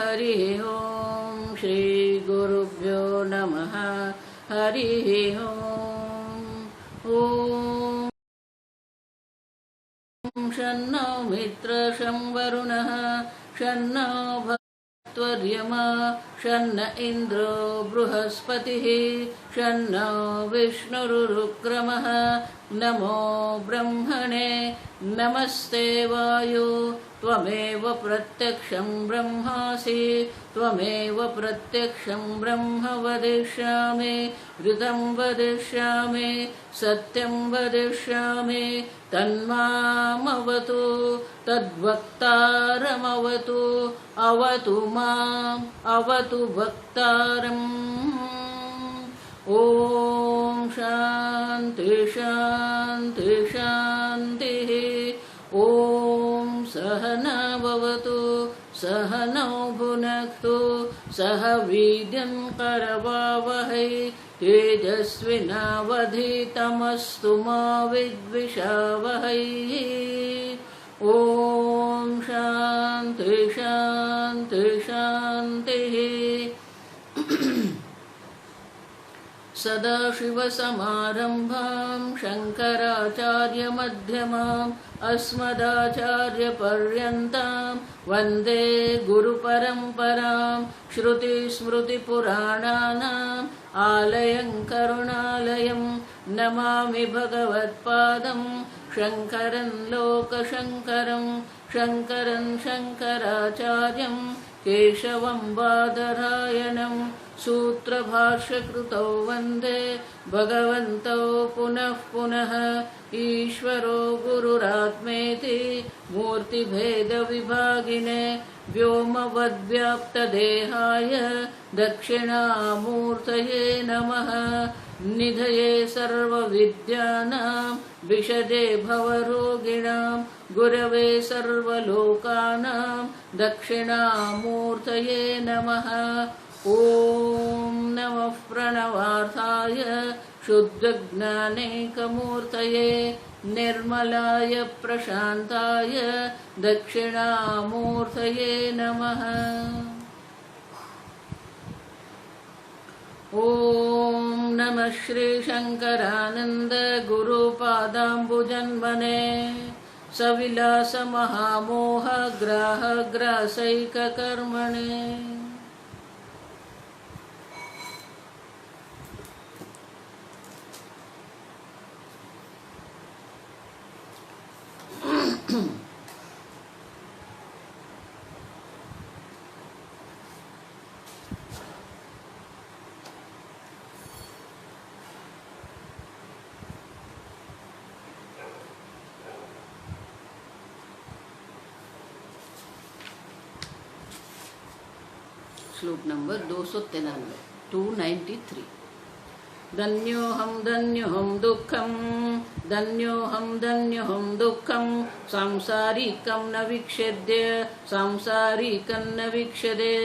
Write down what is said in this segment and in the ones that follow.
हरिः ओम् श्री गुरुभ्यो नमः हरिः ओम्। ॐ शन्नो मित्रः शं वरुणः शन्नो भवत्वर्यमा शन्न इन्द्रो बृहस्पतिः शन्नो विष्णुरुक्रमः नमो ब्रह्मणे नमस्ते वायो त्वमेव प्रत्यक्षं ब्रह्मासि त्वमेव प्रत्यक्षं ब्रह्म वदिष्यामि ऋतं वदिष्यामि सत्यं वदिष्यामि तन्मामवतु तद्वक्तारमवतु अवतु माम् अवतु वक्तारम्। ॐ शान्ति शान्ति शान्तिः। ॐ सहना भवतु सहनौ भुनक्तु सह वीर्यं करवावहै तेजस्विनावधीतमस्तु मा विद्विषावहै। ॐ शान्ति शान्ति शान्तिः। सदाशिवसमारम्भां शङ्कराचार्यमध्यमाम् अस्मदाचार्यपर्यन्तां वन्दे गुरुपरम्परां श्रुतिस्मृतिपुराणानाम् आलयं करुणालयं नमामि भगवत्पादं शङ्करं लोकशङ्करं शङ्करं शङ्कराचार्यं केशवं बादरायणं सूत्रभाष्यकृतौ वन्दे भगवन्तौ पुनः पुनः। ईश्वरो गुरुरात्मेति मूर्तिभेदविभागिने व्योमवद्व्याप्तदेहाय दक्षिणामूर्तये नमः। निधये सर्वविद्यानां विशदे भवरोगिणां गुरवे सर्वलोकानां दक्षिणामूर्तये नमः। ॐ नमः प्रणवार्थाय शुद्धज्ञानैकमूर्तये निर्मलाय प्रशान्ताय दक्षिणामूर्तये नमः। ॐ नमः श्रीशङ्करानन्द गुरुपादाम्बुजन्मने सविलासमहामोह ग्राहग्रासैककर्मणे। श्लोक नंबर 293। धन्योऽहं धन्योऽहं दुःखं सांसारिकं न विक्षेद्य सांसारिकं न विक्षते।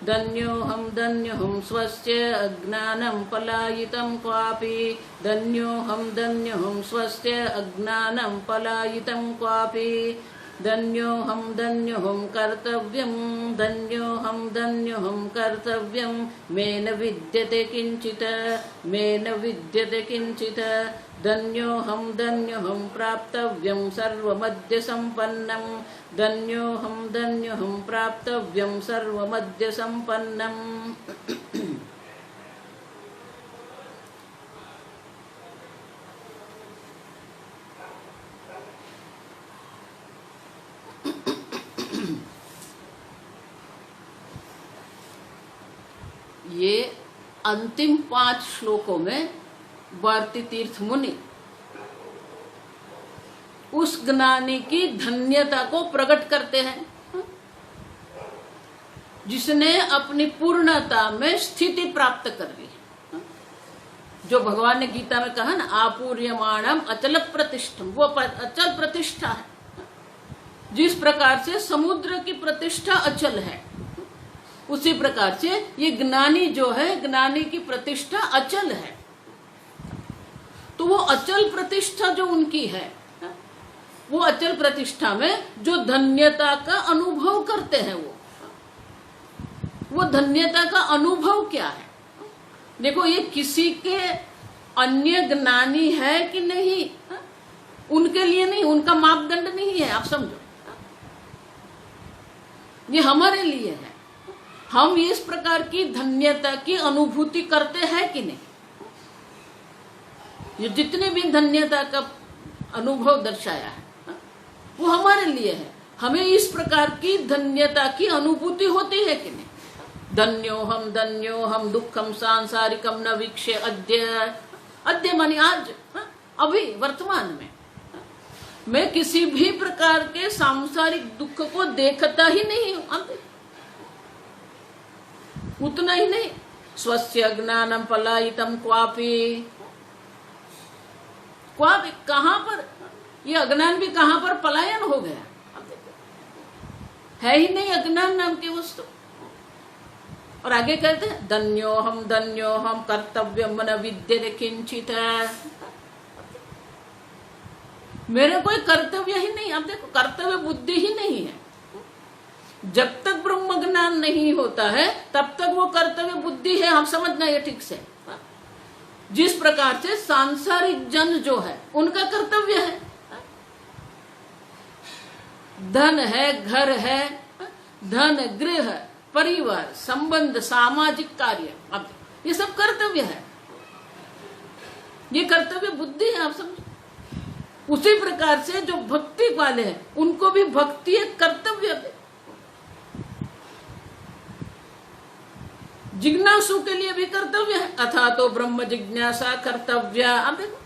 धन्योऽहं स्वस्य अज्ञानं पलायितं क्वापि धन्योऽहं स्वस्य अज्ञानं पलायितं क्वापि। धन्योऽहं कर्तव्यं मे न विद्यते किञ्चित् धन्योऽहं प्राप्तव्यं सर्वमद्य सम्पन्नं धन्योऽहं प्राप्तव्यं सर्वमद्य सम्पन्नम्। ये अंतिम 5 श्लोकों में भारती तीर्थ मुनि उस ज्ञानी की धन्यता को प्रकट करते हैं जिसने अपनी पूर्णता में स्थिति प्राप्त कर ली। जो भगवान ने गीता में कहा ना, आपूर्यमाणम अचल प्रतिष्ठम, वो अचल प्रतिष्ठा है। जिस प्रकार से समुद्र की प्रतिष्ठा अचल है, उसी प्रकार से ये ज्ञानी जो है, ज्ञानी की प्रतिष्ठा अचल है। तो वो अचल प्रतिष्ठा जो उनकी है, वो अचल प्रतिष्ठा में जो धन्यता का अनुभव करते हैं, वो वो धन्यता का अनुभव क्या है। देखो ये किसी के अन्य ज्ञानी है कि नहीं, उनके लिए नहीं, उनका मापदंड नहीं है, आप समझो। ये हमारे लिए है। हम इस प्रकार की धन्यता की अनुभूति करते हैं कि नहीं। ये जितने भी धन्यता का अनुभव दर्शाया है वो हमारे लिए है। हमें इस प्रकार की धन्यता की अनुभूति होती है कि नहीं। धन्यो हम दुखम सांसारिकम न वीक्षे अद्य। अद्य मानी आज, अभी वर्तमान में मैं किसी भी प्रकार के सांसारिक दुख को देखता ही नहीं हूं। उतना ही नहीं, स्वस्य ज्ञानम पलायितम क्वापि कहां पर, ये अज्ञान भी कहां पर पलायन हो गया, है ही नहीं अज्ञान नाम की वस्तु। और आगे कहते हैं धन्यो हम कर्तव्यम न विद्यते किंचित। मेरा कोई कर्तव्य ही नहीं। आप देखो, कर्तव्य बुद्धि ही नहीं है। जब तक ब्रह्म ज्ञान नहीं होता है तब तक वो कर्तव्य बुद्धि है। आप समझना ये ठीक से। जिस प्रकार से सांसारिक जन जो है उनका कर्तव्य है, धन है, घर है, धन, गृह, परिवार, संबंध, सामाजिक कार्य, अब ये सब कर्तव्य है। ये कर्तव्य बुद्धि है, आप समझो। उसी प्रकार से जो भक्ति वाले हैं उनको भी भक्ति एक कर्तव्य है। जिज्ञासु के लिए भी कर्तव्य है। अथा तो ब्रह्म जिज्ञासा कर्तव्य। अब देखो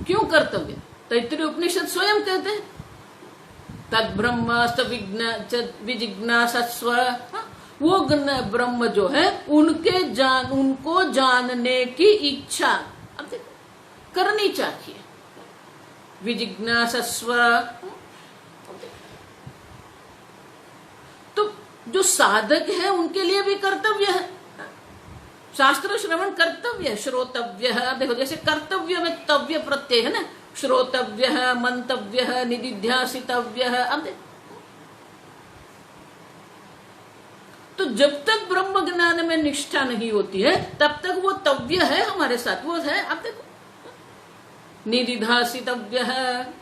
क्यों कर्तव्य, तैत्तिरीय उपनिषद स्वयं कहते हैं तद ब्रह्मस्त विजिज्ञासस्व। वो ब्रह्म जो है उनको जानने की इच्छा अब देखो करनी चाहिए। विजिज्ञासस्व, तो जो साधक है उनके लिए भी कर्तव्य है। शास्त्र श्रवण कर्तव्य है, श्रोतव्य है। देखो जैसे कर्तव्य में तव्य प्रत्यय है ना, श्रोतव्य है, मंतव्य है, निदिध्यासितव्य है। अब देखो, तो जब तक ब्रह्म ज्ञान में निष्ठा नहीं होती है तब तक वो तव्य है हमारे साथ, वो है। अब देखो निदिध्यासितव्य है।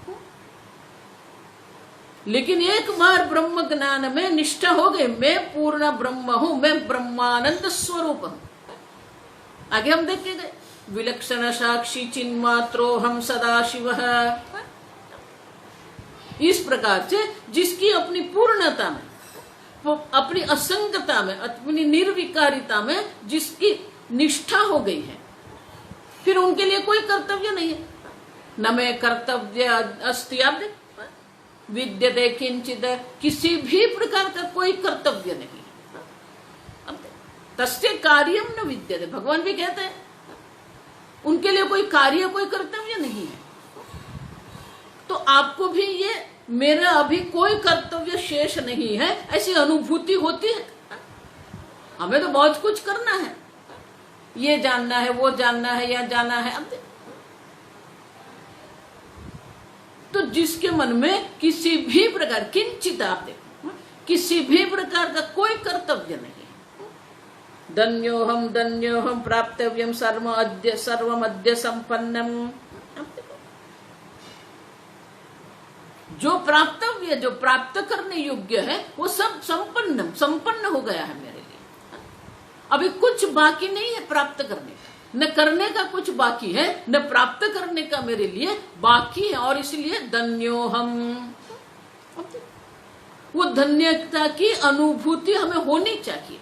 लेकिन एक बार ब्रह्म ज्ञान में निष्ठा हो गई, मैं पूर्ण ब्रह्म हूं, मैं ब्रह्मानंद स्वरूप हूं। आगे हम देखेंगे विलक्षण साक्षी चिन्मात्रो हम सदाशिव। इस प्रकार से जिसकी अपनी पूर्णता में, अपनी असंगता में, अपनी निर्विकारिता में जिसकी निष्ठा हो गई है, फिर उनके लिए कोई कर्तव्य नहीं है। न मैं कर्तव्य अस्ति विद्यते किंचित, किसी भी प्रकार का कोई कर्तव्य नहीं। तस्य कार्यम न विद्यते, भगवान भी कहते हैं उनके लिए कोई कार्य, कोई कर्तव्य नहीं है। तो आपको भी ये मेरा अभी कोई कर्तव्य शेष नहीं है ऐसी अनुभूति होती है। हमें तो बहुत कुछ करना है, ये जानना है, वो जानना है, या जाना है। अब तो जिसके मन में किसी भी प्रकार किंचित, आप देखो किसी भी प्रकार का कोई कर्तव्य नहीं, धन्योहम प्राप्तव्यम सर्वमद्य संपन्नम। जो प्राप्तव्य, जो प्राप्त करने योग्य है वो सब संपन्न हो गया है मेरे लिए। अभी कुछ बाकी नहीं है प्राप्त करने का, न करने का कुछ बाकी है, न प्राप्त करने का मेरे लिए बाकी है। और इसलिए धन्योहम, वो धन्यता की अनुभूति हमें होनी चाहिए।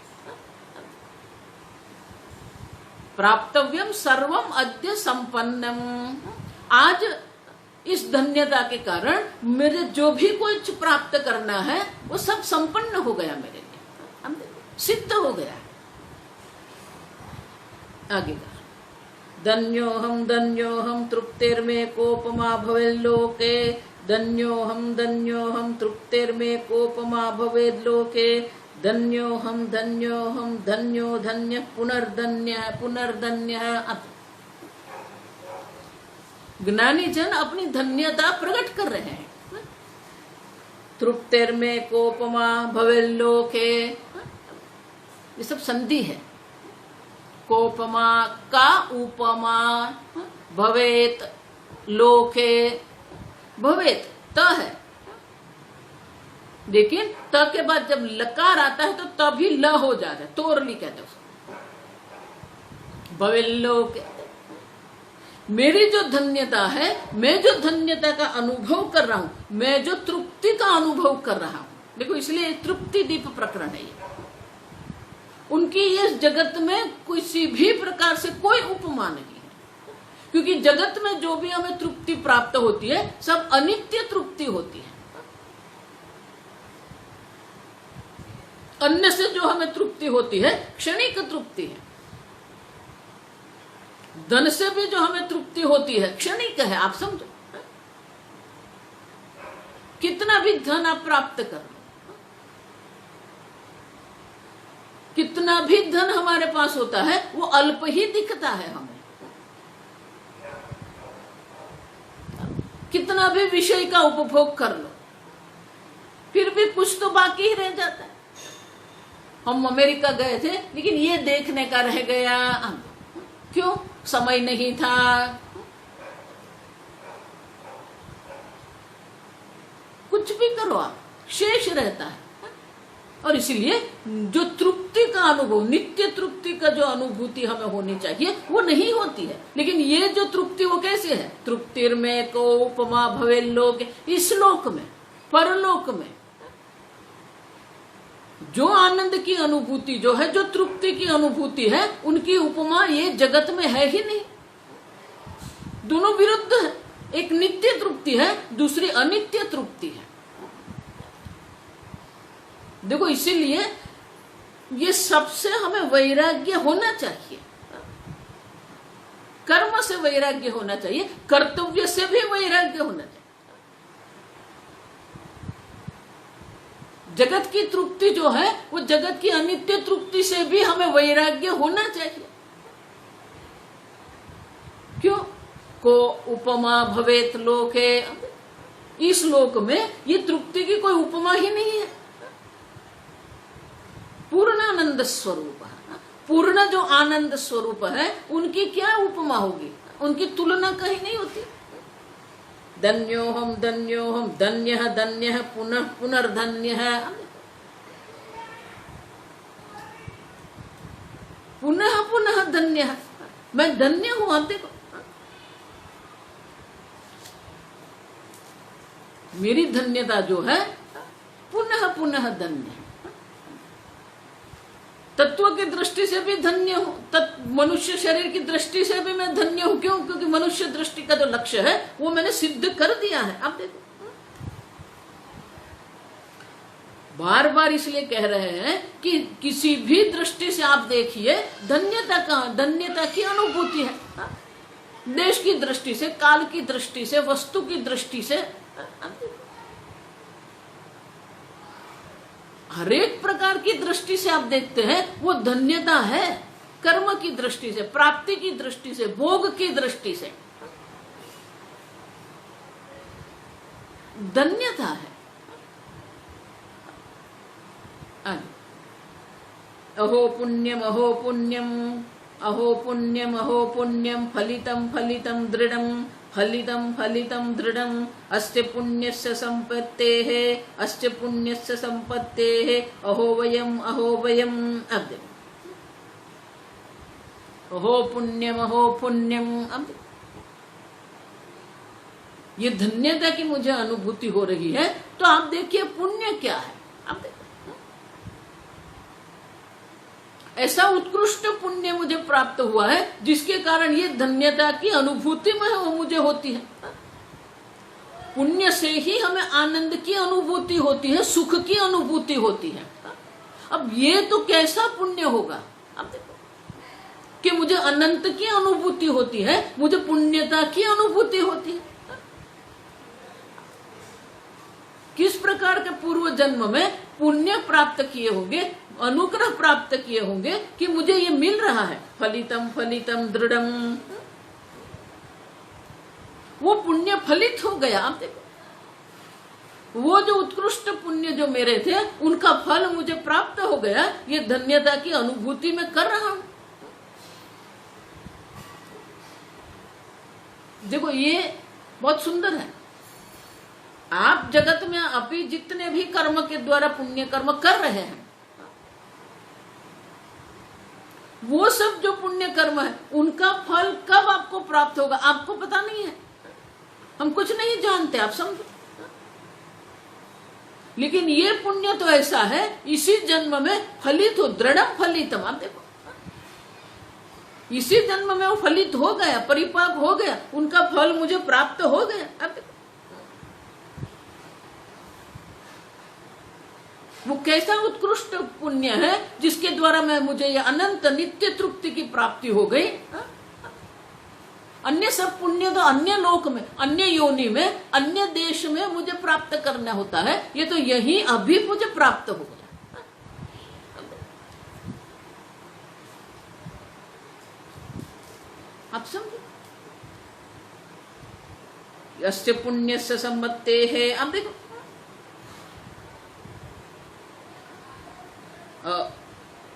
प्राप्तव्यम सर्वम अद्य संपन्नम। आज इस धन्यता के कारण मेरे जो भी कुछ प्राप्त करना है वो सब संपन्न हो गया मेरे लिए, सिद्ध हो गया। आगे धन्योहम तृप्तिर्मे कोपमा भवेल्लोके। धन्योहम तृप्तिर्मे कोपमा भवेल्लोके। धन्योहम धन्यो धन्य पुनर्धन्य। ज्ञानी जन अपनी धन्यता प्रकट कर रहे हैं। तृप्तिर्में कोपमा भवेल्लोके, ये सब संधि है। कोपमा का उपमा, भवेत लोके, भवेत त है, लेकिन त के बाद जब लकार आता है तो तभी ल हो जाता है, तोरली कहते हैं। भवेल्लोके, मेरी जो धन्यता है, मैं जो धन्यता का अनुभव कर रहा हूं, मैं जो तृप्ति का अनुभव कर रहा हूं, देखो इसलिए तृप्ति दीप प्रकरण है ये। उनकी इस जगत में किसी भी प्रकार से कोई उपमा नहीं है, क्योंकि जगत में जो भी हमें तृप्ति प्राप्त होती है सब अनित्य तृप्ति होती है। अन्न से जो हमें तृप्ति होती है क्षणिक तृप्ति है, धन से भी जो हमें तृप्ति होती है क्षणिक है। आप समझो, कितना भी धन आप प्राप्त कर लो, कितना भी धन हमारे पास होता है वो अल्प ही दिखता है हमें। कितना भी विषय का उपभोग कर लो फिर भी कुछ तो बाकी ही रह जाता है। हम अमेरिका गए थे लेकिन ये देखने का रह गया, क्यों? समय नहीं था। कुछ भी करो आप, शेष रहता है। और इसलिए जो तृप्ति का अनुभव, नित्य तृप्ति का जो अनुभूति हमें होनी चाहिए वो नहीं होती है। लेकिन ये जो तृप्ति वो कैसे है? तृप्तिर्में को उपमा भवेल्लोके, इस लोक में, परलोक में जो आनंद की अनुभूति जो है, जो तृप्ति की अनुभूति है, उनकी उपमा ये जगत में है ही नहीं। दोनों विरुद्ध है, एक नित्य तृप्ति है, दूसरी अनित्य तृप्ति है। देखो इसीलिए ये सबसे हमें वैराग्य होना चाहिए, कर्म से वैराग्य होना चाहिए, कर्तव्य से भी वैराग्य होना चाहिए। जगत की तृप्ति जो है वो जगत की अनित्य तृप्ति से भी हमें वैराग्य होना चाहिए। क्यों? को उपमा भवेत लोके, इस लोक में ये तृप्ति की कोई उपमा ही नहीं है। पूर्णानंद स्वरूप, पूर्ण जो आनंद स्वरूप है उनकी क्या उपमा होगी? उनकी तुलना कहीं नहीं होती। धन्योहम धन्योहम, धन्यः धन्यः, पुनः पुनर्धन्यः, पुनः पुनः धन्यः, मैं धन्य हूं। आप देखो मेरी धन्यता जो है पुनः पुनः धन्य है। तत्व की दृष्टि से भी धन्य हूं, मनुष्य शरीर की दृष्टि से भी मैं धन्य हूं। क्यों? क्योंकि मनुष्य दृष्टि का जो लक्ष्य है वो मैंने सिद्ध कर दिया है। आप देखो बार बार इसलिए कह रहे हैं कि किसी भी दृष्टि से आप देखिए, धन्यता की अनुभूति है। देश की दृष्टि से, काल की दृष्टि से, वस्तु की दृष्टि से, हर एक प्रकार की दृष्टि से आप देखते हैं वो धन्यता है। कर्म की दृष्टि से, प्राप्ति की दृष्टि से, भोग की दृष्टि से धन्यता है। अहो पुण्यम अहो पुण्यम, अहो पुण्यम अहो पुण्यम, फलितम फलितम दृढ़म, फलितम फलितम दृढ़म, अस्ति पुण्यस्य संपत्तेः, अस्ति पुण्यस्य संपत्तेः, अहो वयम अहो वयम। अब देखो अहो पुण्यम। अब ये धन्यता की मुझे अनुभूति हो रही है, तो आप देखिए पुण्य क्या है। अब देखो ऐसा उत्कृष्ट पुण्य मुझे प्राप्त हुआ है जिसके कारण ये धन्यता की अनुभूति में वो मुझे होती है। पुण्य से ही हमें आनंद की अनुभूति होती है, सुख की अनुभूति होती है। अब ये तो कैसा पुण्य होगा? अब देखो कि मुझे अनंत की अनुभूति होती है, मुझे पुण्यता की अनुभूति होती है। किस प्रकार के पूर्व जन्म में पुण्य प्राप्त किए होंगे, अनुग्रह प्राप्त किए होंगे कि मुझे ये मिल रहा है। फलितम फलितम दृढ़म, वो पुण्य फलित हो गया। आप देखो वो जो उत्कृष्ट पुण्य जो मेरे थे उनका फल मुझे प्राप्त हो गया, ये धन्यता की अनुभूति मैं कर रहा हूं। देखो ये बहुत सुंदर है। आप जगत में अभी जितने भी कर्म के द्वारा पुण्य कर्म कर रहे हैं, वो सब जो पुण्य कर्म है उनका फल कब आपको प्राप्त होगा आपको पता नहीं है। हम कुछ नहीं जानते, आप समझो। लेकिन ये पुण्य तो ऐसा है, इसी जन्म में फलित हो, दृढ़म फलितम। आप देखो, इसी जन्म में वो फलित हो गया, परिपाक हो गया, उनका फल मुझे प्राप्त हो गया। अब देखो वो कैसा उत्कृष्ट पुण्य है जिसके द्वारा मैं मुझे ये अनंत नित्य तृप्ति की प्राप्ति हो गई। अन्य सब पुण्य तो अन्य लोक में, अन्य योनि में, अन्य देश में मुझे प्राप्त करना होता है, ये तो यही अभी मुझे प्राप्त हो गया। आप समझे, यस्य पुण्यस्य सम्पत्तेः है। अब देखो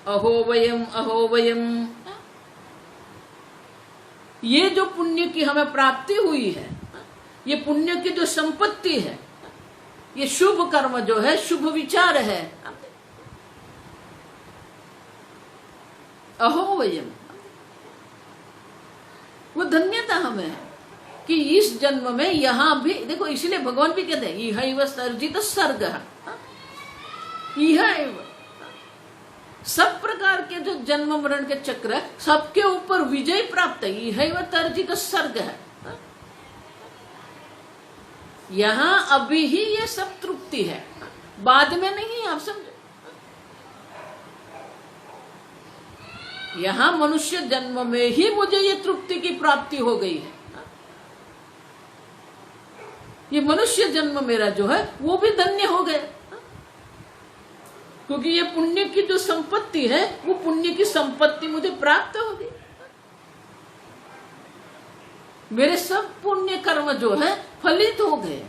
अहो वयम, ये जो पुण्य की हमें प्राप्ति हुई है, ये पुण्य की जो संपत्ति है, ये शुभ कर्म जो है, शुभ विचार है। अहो वयम, वो धन्यता हमें है कि इस जन्म में यहां भी देखो, इसलिए भगवान भी कहते हैं इह सर्जित सर्ग, इह सब प्रकार के जो जन्म मरण के चक्र है सबके ऊपर विजय प्राप्त है, यह तर्जित सर्ग है। यहां अभी ही ये सब तृप्ति है, बाद में नहीं। आप समझो, यहां मनुष्य जन्म में ही मुझे ये तृप्ति की प्राप्ति हो गई है। ये मनुष्य जन्म मेरा जो है वो भी धन्य हो गया, क्योंकि ये पुण्य की जो संपत्ति है वो पुण्य की संपत्ति मुझे प्राप्त हो गई। मेरे सब पुण्य कर्म जो है फलित हो गए,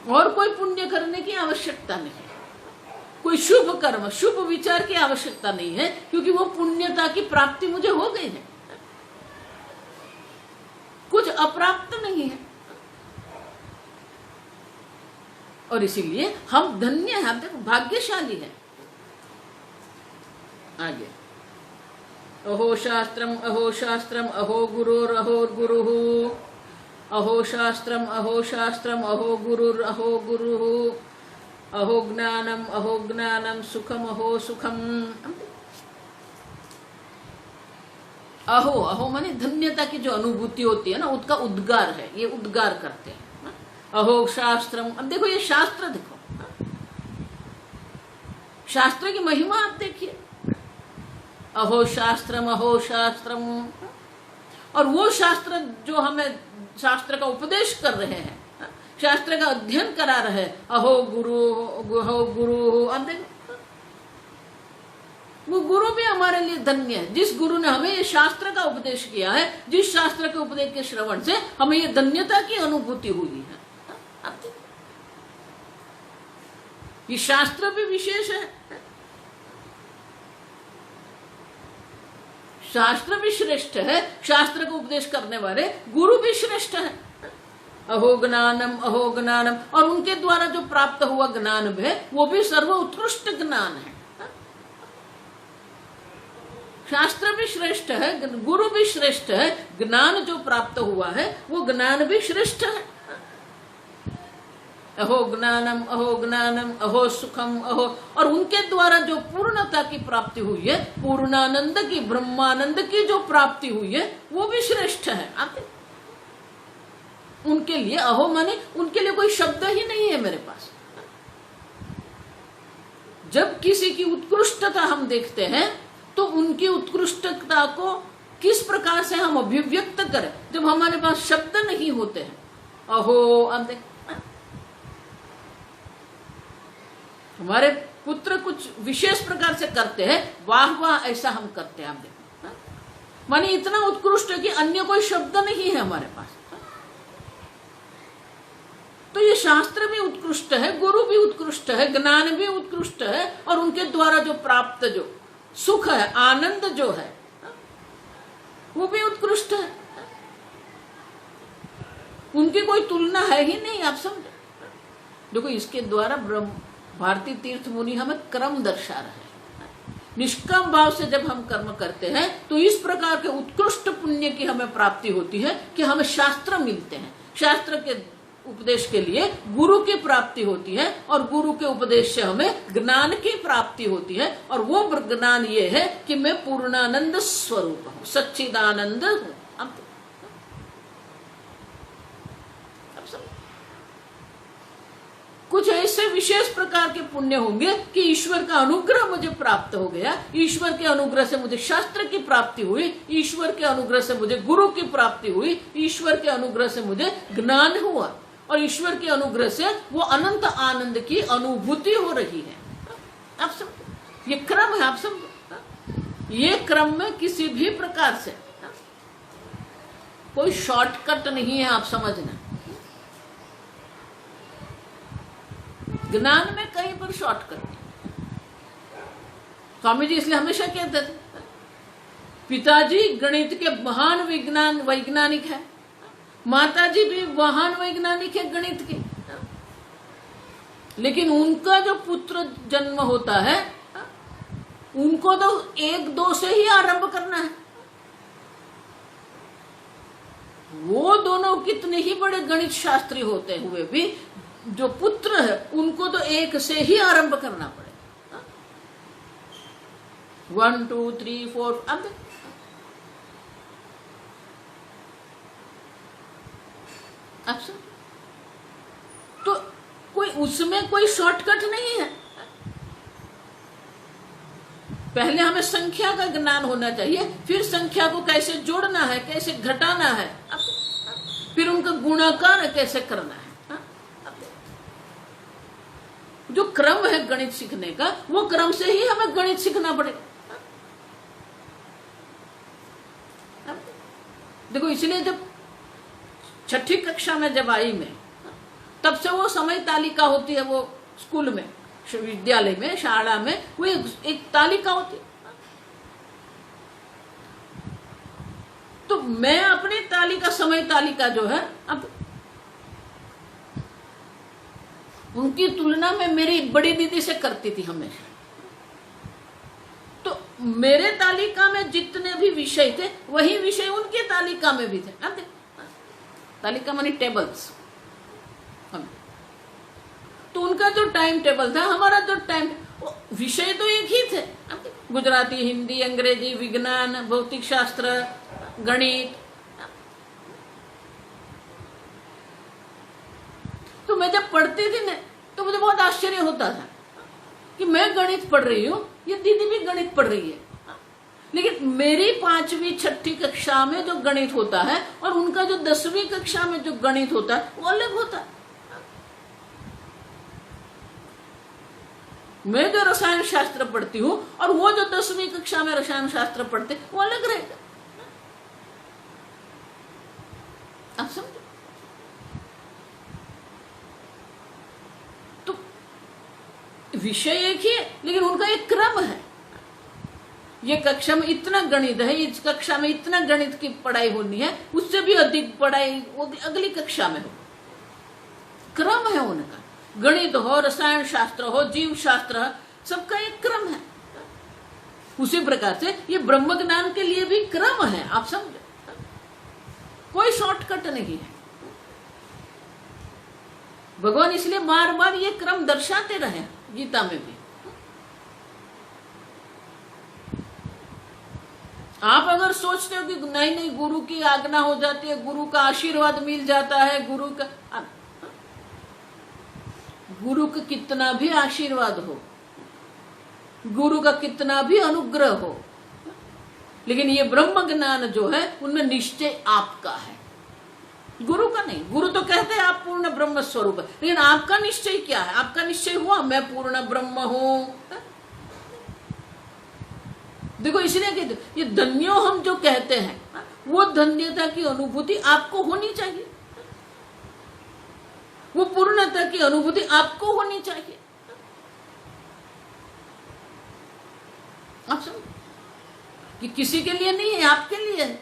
और कोई पुण्य करने की आवश्यकता नहीं, कोई शुभ कर्म, शुभ विचार की आवश्यकता नहीं है, क्योंकि वो पुण्यता की प्राप्ति मुझे हो गई है। कुछ अप्राप्त नहीं है, और इसीलिए हम धन्य हैं, देखो भाग्यशाली है। आगे अहो शास्त्रम अहो गुरुर अहो गुरुः, अहो शास्त्रम अहो गुरुर अहो गुरुः, अहो ज्ञानम सुखम अहो सुखम। अहो माने धन्यता की जो अनुभूति होती है ना, उसका उद्गार है, ये उद्गार करते हैं। अहो शास्त्रम, अब देखो ये शास्त्र, देखो शास्त्र की महिमा आप देखिए। अहो शास्त्रम, और वो शास्त्र जो हमें शास्त्र का उपदेश कर रहे हैं, शास्त्र का अध्ययन करा रहे हैं, अहो गुरु। अब देखो वो गुरु भी हमारे लिए धन्य है, जिस गुरु ने हमें ये शास्त्र का उपदेश किया है, जिस शास्त्र के उपदेश के श्रवण से हमें ये धन्यता की अनुभूति हुई है। ये शास्त्र भी विशेष है, शास्त्र भी श्रेष्ठ है, शास्त्र को उपदेश करने वाले गुरु भी श्रेष्ठ है। अहो ज्ञानम, और उनके द्वारा जो प्राप्त हुआ ज्ञान है वो भी सर्व उत्कृष्ट ज्ञान है। शास्त्र भी श्रेष्ठ है, गुरु भी श्रेष्ठ है, ज्ञान जो प्राप्त हुआ है वो ज्ञान भी श्रेष्ठ है। अहो ज्ञानम अहो सुखम अहो, और उनके द्वारा जो पूर्णता की प्राप्ति हुई है, पूर्णानंद की, ब्रह्मानंद की जो प्राप्ति हुई है वो भी श्रेष्ठ है। आप उनके लिए अहो माने उनके लिए कोई शब्द ही नहीं है मेरे पास। जब किसी की उत्कृष्टता हम देखते हैं तो उनकी उत्कृष्टता को किस प्रकार से हम अभिव्यक्त करें, जब हमारे पास शब्द नहीं होते हैं। अहो, अब देख हमारे पुत्र कुछ विशेष प्रकार से करते हैं, वाह वाह ऐसा हम करते हैं। आप देखो माने इतना उत्कृष्ट है कि अन्य कोई शब्द नहीं है हमारे पास। तो ये शास्त्र भी उत्कृष्ट है, गुरु भी उत्कृष्ट है, ज्ञान भी उत्कृष्ट है, और उनके द्वारा जो प्राप्त जो सुख है, आनंद जो है, वो भी उत्कृष्ट है। उनकी कोई तुलना है ही नहीं, आप समझे। देखो, इसके द्वारा भारतीय तीर्थ मुनि हमें क्रम दर्शा रहे हैं। निष्काम भाव से जब हम कर्म करते हैं तो इस प्रकार के उत्कृष्ट पुण्य की हमें प्राप्ति होती है कि हमें शास्त्र मिलते हैं। शास्त्र के उपदेश के लिए गुरु की प्राप्ति होती है, और गुरु के उपदेश से हमें ज्ञान की प्राप्ति होती है, और वो ज्ञान ये है कि मैं पूर्णानंद स्वरूप हूं, सच्चिदानंद हूं। कुछ ऐसे विशेष प्रकार के पुण्य होंगे कि ईश्वर का अनुग्रह मुझे प्राप्त हो गया, ईश्वर के अनुग्रह से मुझे शास्त्र की प्राप्ति हुई, ईश्वर के अनुग्रह से मुझे गुरु की प्राप्ति हुई, ईश्वर के अनुग्रह से मुझे ज्ञान हुआ, और ईश्वर के अनुग्रह से वो अनंत आनंद की अनुभूति हो रही है। आप समझो, ये क्रम है। आप समझो, ये क्रम में किसी भी प्रकार से कोई शॉर्टकट नहीं है। आप समझना, ज्ञान में कहीं पर शॉर्टकट नहीं। स्वामी जी इसलिए हमेशा कहते थे, पिताजी गणित के महान वैज्ञानिक है, माताजी भी महान वैज्ञानिक है गणित के, लेकिन उनका जो पुत्र जन्म होता है उनको तो 1-2 से ही आरंभ करना है। वो दोनों कितने ही बड़े गणित शास्त्री होते हुए भी जो पुत्र है उनको तो 1 से ही आरंभ करना पड़ेगा। 1 2 3 4। अब तो कोई उसमें कोई शॉर्टकट नहीं है। पहले हमें संख्या का ज्ञान होना चाहिए, फिर संख्या को कैसे जोड़ना है, कैसे घटाना है, फिर उनका गुणाकार कैसे करना है। जो क्रम है गणित सीखने का, वो क्रम से ही हमें गणित सीखना पड़ेगा। देखो, इसलिए जब 6ठी कक्षा में जब आई मैं, तब से वो समय तालिका होती है, वो स्कूल में, विद्यालय में, शाला में वो एक तालिका होती है। तो मैं अपनी तालिका, समय तालिका जो है, अब उनकी तुलना में मेरी बड़ी दीदी से करती थी हमेशा। तो मेरे तालिका में जितने भी विषय थे वही विषय उनके तालिका में भी थे। तालिका मानी टेबल्स। तो उनका जो टाइम टेबल था, हमारा जो टाइम, विषय तो एक ही थे, गुजराती, हिंदी, अंग्रेजी, विज्ञान, भौतिक शास्त्र, गणित। तो मैं जब पढ़ती थी ना, तो मुझे बहुत आश्चर्य होता था कि मैं गणित पढ़ रही हूँ, ये दीदी भी गणित पढ़ रही है, लेकिन मेरी 5वीं 6ठी कक्षा में जो गणित होता है और उनका जो 10वीं कक्षा में जो गणित होता है वो अलग होता है। मैं जो रसायन शास्त्र पढ़ती हूँ और वो जो 10वीं कक्षा में रसायन शास्त्र पढ़ते वो अलग रहेगा। आप समझो, तो विषय एक ही है लेकिन उनका एक क्रम है। ये कक्षा में इतना गणित है, इस कक्षा में इतना गणित की पढ़ाई होनी है, उससे भी अधिक पढ़ाई अगली कक्षा में हो। क्रम है उनका, गणित हो, रसायन शास्त्र हो, जीव शास्त्र, सबका एक क्रम है। उसी प्रकार से ये ब्रह्म ज्ञान के लिए भी क्रम है। आप समझे, कोई शॉर्टकट नहीं है। भगवान इसलिए बार बार ये क्रम दर्शाते रहे गीता में भी। आप अगर सोचते हो कि नहीं नहीं गुरु की आज्ञा हो जाती है, गुरु का आशीर्वाद मिल जाता है, गुरु का कितना भी आशीर्वाद हो, गुरु का कितना भी अनुग्रह हो, लेकिन ये ब्रह्म ज्ञान जो है उनमें निश्चय आपका है, गुरु का नहीं। गुरु तो कहते हैं आप पूर्ण ब्रह्म स्वरूप है, लेकिन आपका निश्चय क्या है? आपका निश्चय हुआ मैं पूर्ण ब्रह्म हूं। देखो, इसलिए कहते ये धन्यो हम जो कहते हैं वो धन्यता की अनुभूति आपको होनी चाहिए। वो पूर्णता की अनुभूति आपको होनी चाहिए। आप समझ कि किसी के लिए नहीं है, आपके लिए है।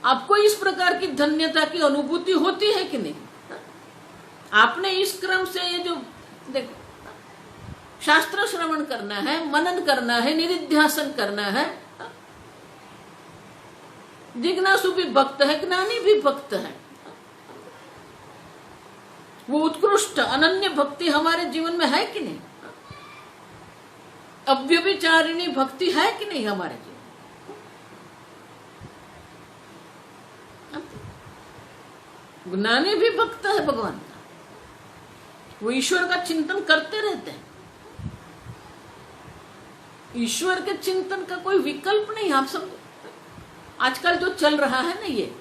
आपको इस प्रकार की धन्यता की अनुभूति होती है कि नहीं? आपने इस क्रम से ये जो देखो, शास्त्र श्रवण करना है, मनन करना है, निधिध्यासन करना है। जिज्ञासु भी भक्त है, ज्ञानी भी भक्त है। वो उत्कृष्ट अनन्य भक्ति हमारे जीवन में है कि नहीं? अव्यभिचारिणी भक्ति है कि नहीं हमारे जीवन में? ज्ञानी भी भक्त है भगवान का, वो ईश्वर का चिंतन करते रहते हैं। ईश्वर के चिंतन का कोई विकल्प नहीं। आप समझो आजकल जो चल रहा है ना, ये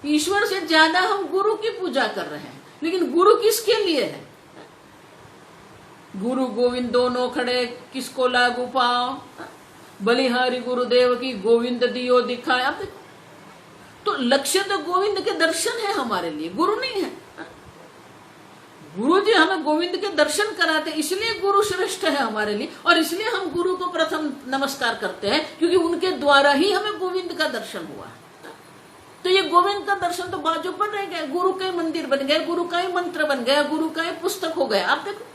ईश्वर से ज्यादा हम गुरु की पूजा कर रहे हैं। लेकिन गुरु किसके लिए है? गुरु गोविंद दोनों खड़े, किसको लागू पाओ, बलिहारी गुरुदेव की गोविंद दियो दिखाए। अब तो लक्ष्य तो गोविंद के दर्शन है हमारे लिए, गुरु नहीं है। गुरु जी हमें गोविंद के दर्शन कराते, इसलिए गुरु श्रेष्ठ है हमारे लिए। और इसलिए हम गुरु को प्रथम नमस्कार करते हैं, क्योंकि उनके द्वारा ही हमें गोविंद का दर्शन हुआ। तो ये गोविंद का दर्शन तो बाजू पर रह गया, गुरु का मंदिर बन गया, गुरु का ही मंत्र बन गया, गुरु का ही पुस्तक हो गया। आप देखो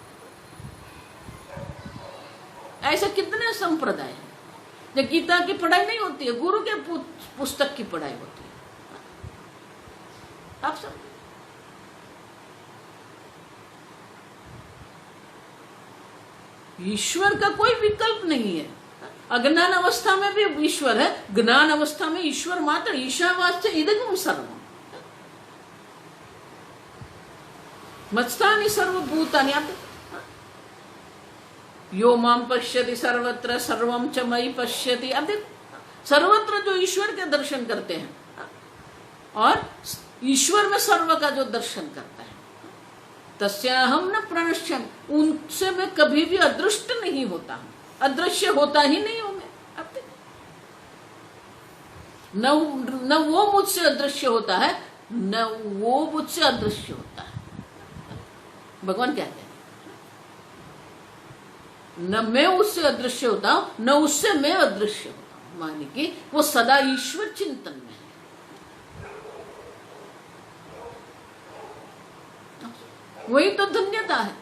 ऐसे कितने संप्रदाय हैं। जब गीता की पढ़ाई नहीं होती है, गुरु के पुस्तक की पढ़ाई होती है। आप सब ईश्वर का कोई विकल्प नहीं है। अज्ञान अवस्था में भी ईश्वर है, ज्ञान अवस्था में ईश्वर मात्र। ईशावास्य इदगम सर्वम मत्स्थानि सर्वभूतानि। आप यो माम पश्यति सर्वत्र सर्वम च मयि पश्यति। अब देखो सर्वत्र जो ईश्वर के दर्शन करते हैं और ईश्वर में सर्व का जो दर्शन करता है, तस्याहम न प्रणश्यम, उनसे मैं कभी भी अदृष्ट नहीं होता हूं, अदृश्य होता ही नहीं हूं मैं। अब देखो न वो मुझसे अदृश्य होता है, न वो मुझसे अदृश्य होता है। भगवान क्या कहते हैं? न मैं उससे अदृश्य होता हूं, न उससे मैं अदृश्य होता हूं। माने कि वो सदा ईश्वर चिंतन में है। वही तो धन्यता है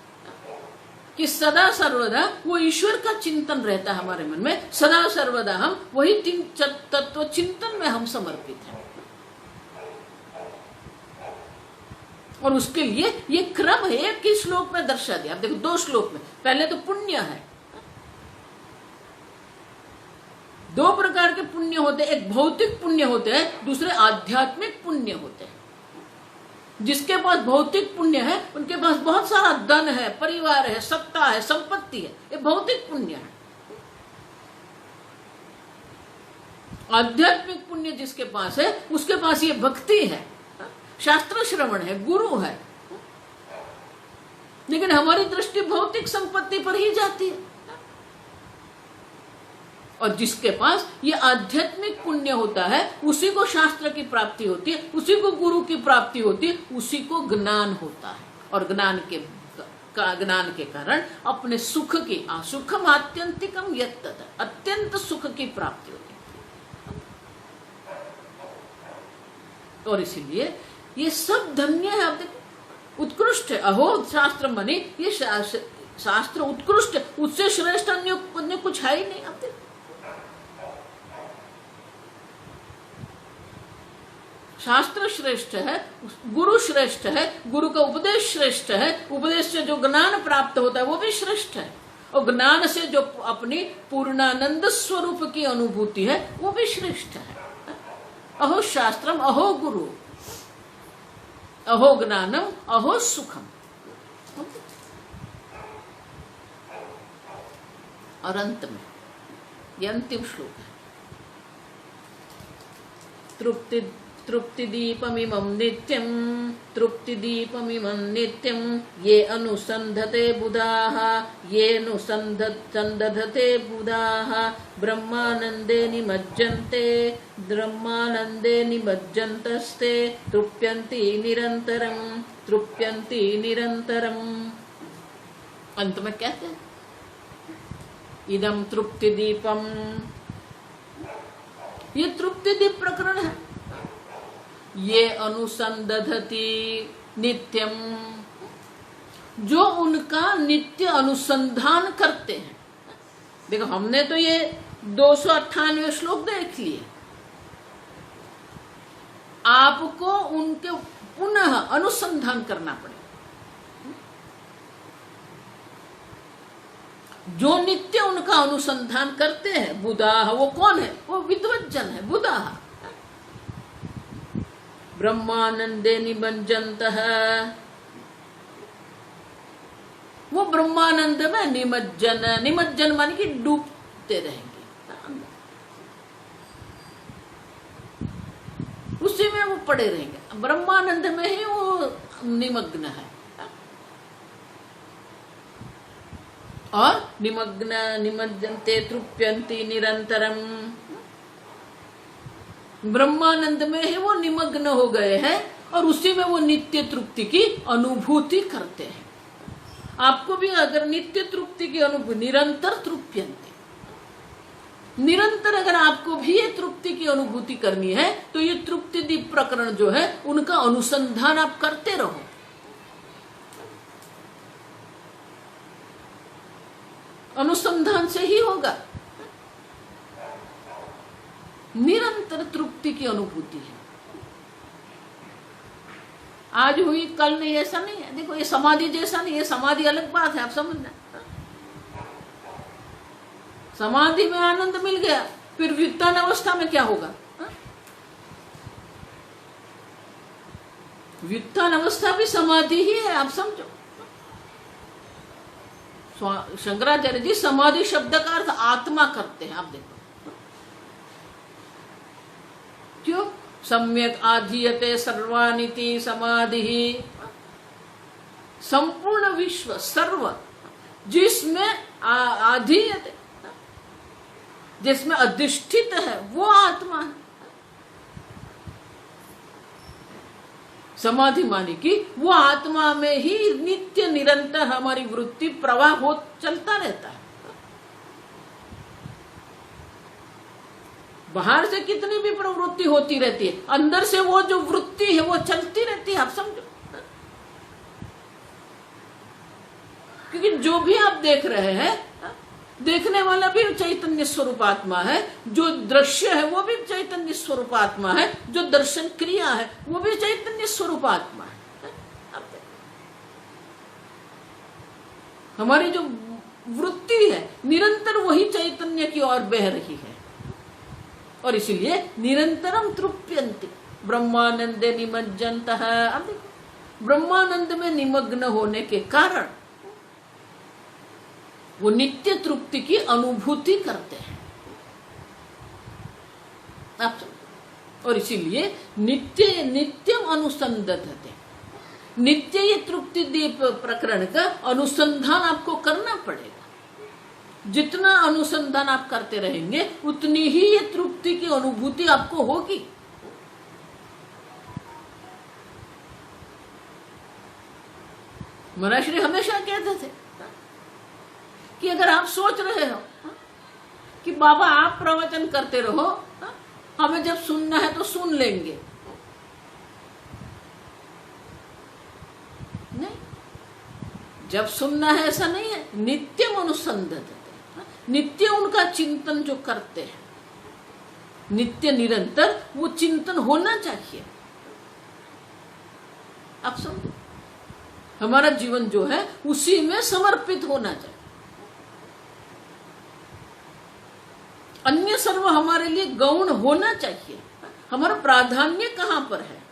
कि सदा सर्वदा वो ईश्वर का चिंतन रहता है हमारे मन में। सदा सर्वदा हम वही तत्व चिंतन में हम समर्पित हैं। और उसके लिए ये क्रम है। एक ही श्लोक में दर्शा दिया। आप देखो 2 श्लोक में। पहले तो पुण्य है, 2 प्रकार के पुण्य होते हैं। एक भौतिक पुण्य होते हैं, दूसरे आध्यात्मिक पुण्य होते हैं। जिसके पास भौतिक पुण्य है उनके पास बहुत सारा धन है, परिवार है, सत्ता है, संपत्ति है, ये भौतिक पुण्य है। आध्यात्मिक पुण्य जिसके पास है उसके पास ये भक्ति है, शास्त्र श्रवण है, गुरु है। लेकिन हमारी दृष्टि भौतिक संपत्ति पर ही जाती है। और जिसके पास ये आध्यात्मिक पुण्य होता है उसी को शास्त्र की प्राप्ति होती है, उसी को गुरु की प्राप्ति होती है, उसी को ज्ञान होता है। और ज्ञान के कारण अपने सुख की सुखम आत्यंतिकम यत्तत, अत्यंत सुख की प्राप्ति होती है। और इसीलिए ये सब धन्य है। आप देखो उत्कृष्ट है। अहो शास्त्र मनी, ये शास्त्र उत्कृष्ट, उससे श्रेष्ठ अन्य कुछ है ही नहीं। आप देखो शास्त्र श्रेष्ठ है, गुरु श्रेष्ठ है, गुरु का उपदेश श्रेष्ठ है, उपदेश से जो ज्ञान प्राप्त होता है वो भी श्रेष्ठ है, और ज्ञान से जो अपनी पूर्णानंद स्वरूप की अनुभूति है वो भी श्रेष्ठ है। अहो शास्त्रम, अहो गुरु, अहो ज्ञानम, अहो सुखम। और अंत में ये अंतिम श्लोक है, तृप्ति तृप्तिदीपमिमं नित्यं तृप्तिदीपमिमं नित्यं ये अनुसन्धते बुधाः येऽनुसन्धते बुधाः ब्रह्मानन्दे निमज्जन्ते ब्रह्मानन्दे निमज्जन्तस्ते तृप्यन्ति निरन्तरम्। अंत में कहते हैं इदम तृप्तिदीपम, ये तृप्तिदीप प्रकरण है। ये अनुसंधति नित्यम, जो उनका नित्य अनुसंधान करते हैं। देखो हमने तो ये 298 श्लोक देख लिए, आपको उनके पुनः अनुसंधान करना पड़ेगा। जो नित्य उनका अनुसंधान करते हैं बुधा, वो कौन है? वो विद्वज्जन है बुधा। ब्रह्मानंदे निमज्जन्तः, वो ब्रह्मानंद में निमज्जन माने कि डूबते रहेंगे, उसी में वो पड़े रहेंगे, ब्रह्मानंद में ही वो निमग्न है। और निमज्जन्ते तृप्यन्ति निरंतरम, ब्रह्मानंद में ही वो निमग्न हो गए हैं और उसी में वो नित्य तृप्ति की अनुभूति करते हैं। आपको भी अगर नित्य तृप्ति की अनुभूति, निरंतर तृप्यन्ति, निरंतर अगर आपको भी ये तृप्ति की अनुभूति करनी है तो ये तृप्ति दीप प्रकरण जो है उनका अनुसंधान आप करते रहो। अनुसंधान से ही होगा। निरंतर तृप्ति की अनुभूति है। आज हुई कल नहीं, ऐसा नहीं है। देखो ये समाधि जैसा नहीं है, समाधि अलग बात है, आप समझना। समाधि में आनंद मिल गया, फिर व्युत्थान अवस्था में क्या होगा? व्युत्थान अवस्था भी समाधि ही है, आप समझो। शंकराचार्य जी समाधि शब्द का अर्थ आत्मा करते हैं। आप देखो क्यों? सम्यक आधीयते सर्वानिति समाधि, संपूर्ण विश्व सर्व जिसमें आधीयते, जिसमें अधिष्ठित है वो आत्मा है। समाधि माने कि वो आत्मा में ही नित्य निरंतर हमारी वृत्ति प्रवाह हो चलता रहता है। बाहर से कितनी भी प्रवृत्ति होती रहती है, अंदर से वो जो वृत्ति है वो चलती रहती है, आप समझो। क्योंकि जो भी आप देख रहे हैं, देखने वाला भी चैतन्य स्वरूप आत्मा है, जो दृश्य है वो भी चैतन्य स्वरूप आत्मा है, जो दर्शन क्रिया है वो भी चैतन्य स्वरूप आत्मा है। हमारी जो वृत्ति है निरंतर वही चैतन्य की ओर बह रही है, और इसीलिए निरंतरम तृप्यन्ति ब्रह्मानंदे निमज्जन्तः। अब देखो ब्रह्मानंद में निमग्न होने के कारण वो नित्य तृप्ति की अनुभूति करते हैं, आप समझो। और इसीलिए नित्य नित्यम अनुसंधते, नित्य ये तृप्ति दीप प्रकरण का अनुसंधान आपको करना पड़ेगा। जितना अनुसंधान आप करते रहेंगे उतनी ही ये तृप्ति की अनुभूति आपको होगी। महर्षि हमेशा कहते थे कि अगर आप सोच रहे हो कि बाबा आप प्रवचन करते रहो, हमें जब सुनना है तो सुन लेंगे, नहीं, जब सुनना है ऐसा नहीं है। नित्यम अनुसंधते, नित्य उनका चिंतन जो करते हैं, नित्य निरंतर वो चिंतन होना चाहिए। आप समझो, हमारा जीवन जो है उसी में समर्पित होना चाहिए। अन्य सर्व हमारे लिए गौण होना चाहिए। हमारा प्राधान्य कहां पर है,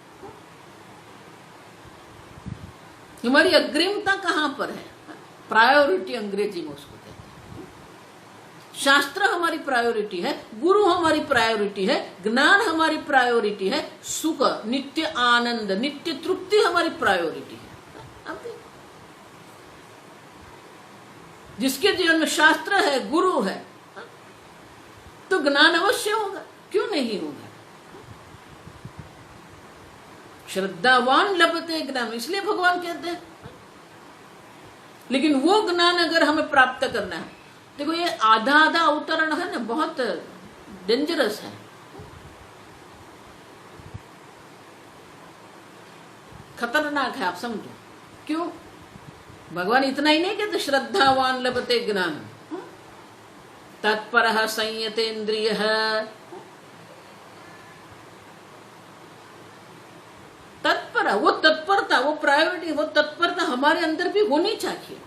हमारी अग्रिमता कहां पर है? प्रायोरिटी अंग्रेजी में उसको कहते हैं। शास्त्र हमारी प्रायोरिटी है, गुरु हमारी प्रायोरिटी है, ज्ञान हमारी प्रायोरिटी है, सुख, नित्य आनंद, नित्य तृप्ति हमारी प्रायोरिटी है। जिसके जीवन में शास्त्र है, गुरु है, तो ज्ञान अवश्य होगा, क्यों नहीं होगा। श्रद्धावान लभते ज्ञान, इसलिए भगवान कहते हैं। लेकिन वो ज्ञान अगर हमें प्राप्त करना है, देखो ये आधा आधा अवतरण है ना, बहुत डेंजरस है। खतरनाक है, आप समझो। क्यों? भगवान इतना ही नहीं कहते श्रद्धावान लभते ज्ञान, तत्परः संयतेन्द्रियः। तत्पर, वो तत्परता, वो प्रायोरिटी, वो तत्परता हमारे अंदर भी होनी चाहिए।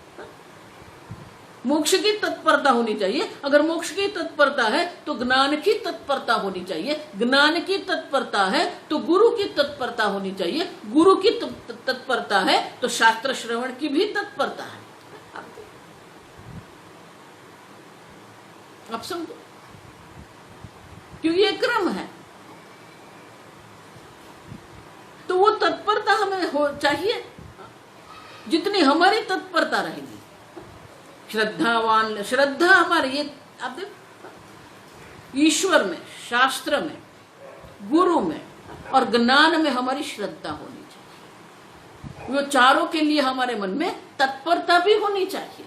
मोक्ष की तत्परता होनी चाहिए। अगर मोक्ष की तत्परता है तो ज्ञान की तत्परता होनी चाहिए, ज्ञान की तत्परता है तो गुरु की तत्परता होनी चाहिए, गुरु की तत्परता है तो शास्त्र श्रवण की भी तत्परता है। आप समझो, क्योंकि ये क्रम है। तो वो तत्परता हमें हो चाहिए, जितनी हमारी तत्परता रहेगी। श्रद्धावान, श्रद्धा हमारी, ये आप देखो, ईश्वर में, शास्त्र में, गुरु में और ज्ञान में हमारी श्रद्धा होनी चाहिए। वो चारों के लिए हमारे मन में तत्परता भी होनी चाहिए।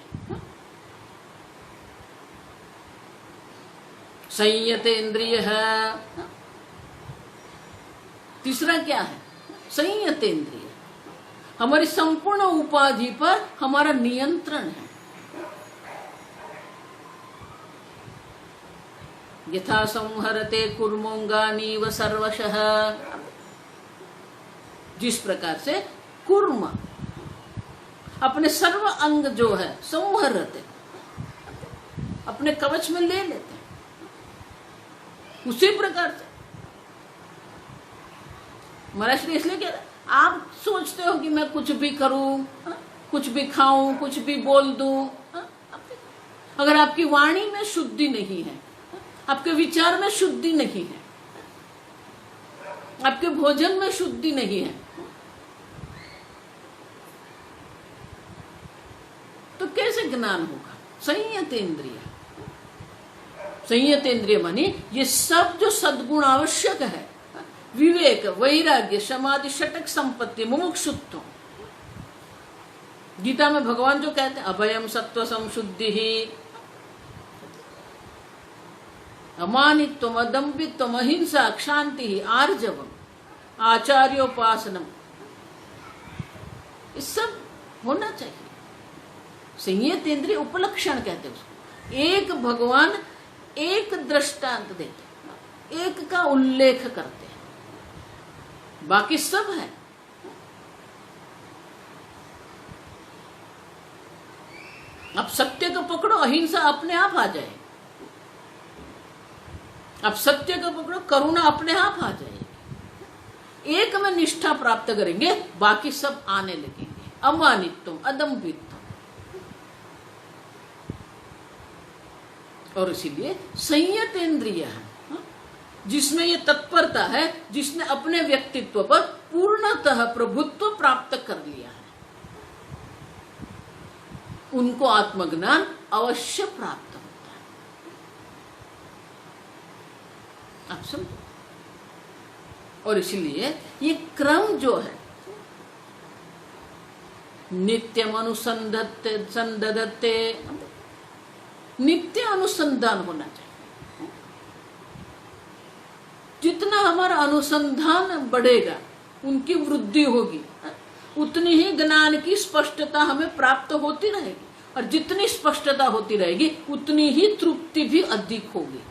संयतेन्द्रिय है। तीसरा क्या है? संयतेन्द्रिय, हमारी संपूर्ण उपाधि पर हमारा नियंत्रण है। यथा संहरते कूर्मोंगानीव सर्वशः, जिस प्रकार से कूर्म अपने सर्व अंग जो है संहरते, अपने कवच में ले लेते, उसी प्रकार से महाराज श्री इसलिए कह रहे, आप सोचते हो कि मैं कुछ भी करूं, कुछ भी खाऊं, कुछ भी बोल दूं, अगर आपकी वाणी में शुद्धि नहीं है, आपके विचार में शुद्धि नहीं है, आपके भोजन में शुद्धि नहीं है, तो कैसे ज्ञान होगा? संयतेन्द्रिय, संयतेन्द्रिय मानी ये सब जो सद्गुण आवश्यक है, विवेक, वैराग्य, समाधि, षटक संपत्ति, मुमुक्षुत्व। गीता में भगवान जो कहते हैं अभयम सत्व संशुद्धि ही, अमानित्वम, अदम्भित्वम, अहिंसा, क्षांति, आर्जवम, आचार्योपासनम, ये सब होना चाहिए। संयतेन्द्रिय उपलक्षण कहते हैं उसको। एक भगवान एक दृष्टांत देते, एक का उल्लेख करते हैं, बाकी सब है। अब सत्य को पकड़ो, अहिंसा अपने आप आ जाए। अब सत्य को पकड़ो, करुणा अपने आप आ जाएगी। एक में निष्ठा प्राप्त करेंगे, बाकी सब आने लगेंगे। अमानित्वम, अदम्भित्वम। और इसीलिए संयतेन्द्रिय है, जिसमें ये तत्परता है, जिसने अपने व्यक्तित्व पर पूर्णतः प्रभुत्व प्राप्त कर लिया है, उनको आत्मज्ञान अवश्य प्राप्त होता है। आप समझो। और इसलिए ये क्रम जो है, नित्यम अनुसंधत्ते संदधत्ते, नित्य अनुसंधान होना चाहिए। जितना हमारा अनुसंधान बढ़ेगा, उनकी वृद्धि होगी, उतनी ही ज्ञान की स्पष्टता हमें प्राप्त होती रहेगी। और जितनी स्पष्टता होती रहेगी, उतनी ही तृप्ति भी अधिक होगी।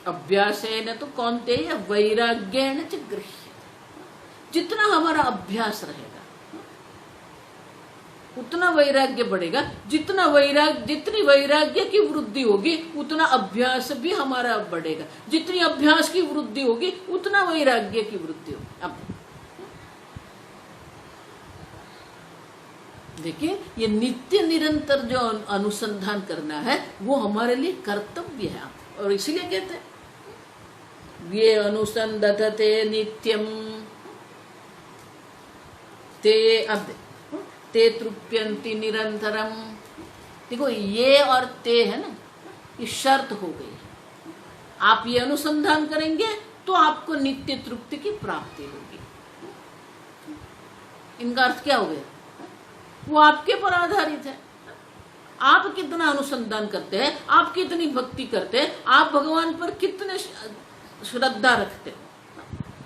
अभ्यासेन तो कौन्तेय वैराग्येण च गृह्यते। जितना हमारा अभ्यास रहेगा, उतना वैराग्य बढ़ेगा। जितना वैराग्य, जितनी वैराग्य की वृद्धि होगी, उतना अभ्यास भी हमारा बढ़ेगा। जितनी अभ्यास की वृद्धि होगी, उतना वैराग्य की वृद्धि होगी। अब देखिए, ये नित्य निरंतर जो अनुसंधान करना है वो हमारे लिए कर्तव्य है, और इसीलिए कहते हैं ये अनुसंधते नित्यम ते ते तृप्यन्ति निरंतरम। देखो, ये और ते है ना, ये शर्त हो गई। आप ये अनुसंधान करेंगे तो आपको नित्य तृप्ति की प्राप्ति होगी। इनका अर्थ क्या हो गया? वो आपके पर आधारित है। आप कितना अनुसंधान करते हैं, आप कितनी भक्ति करते हैं, आप भगवान पर कितने श्रद्धा रखते हैं,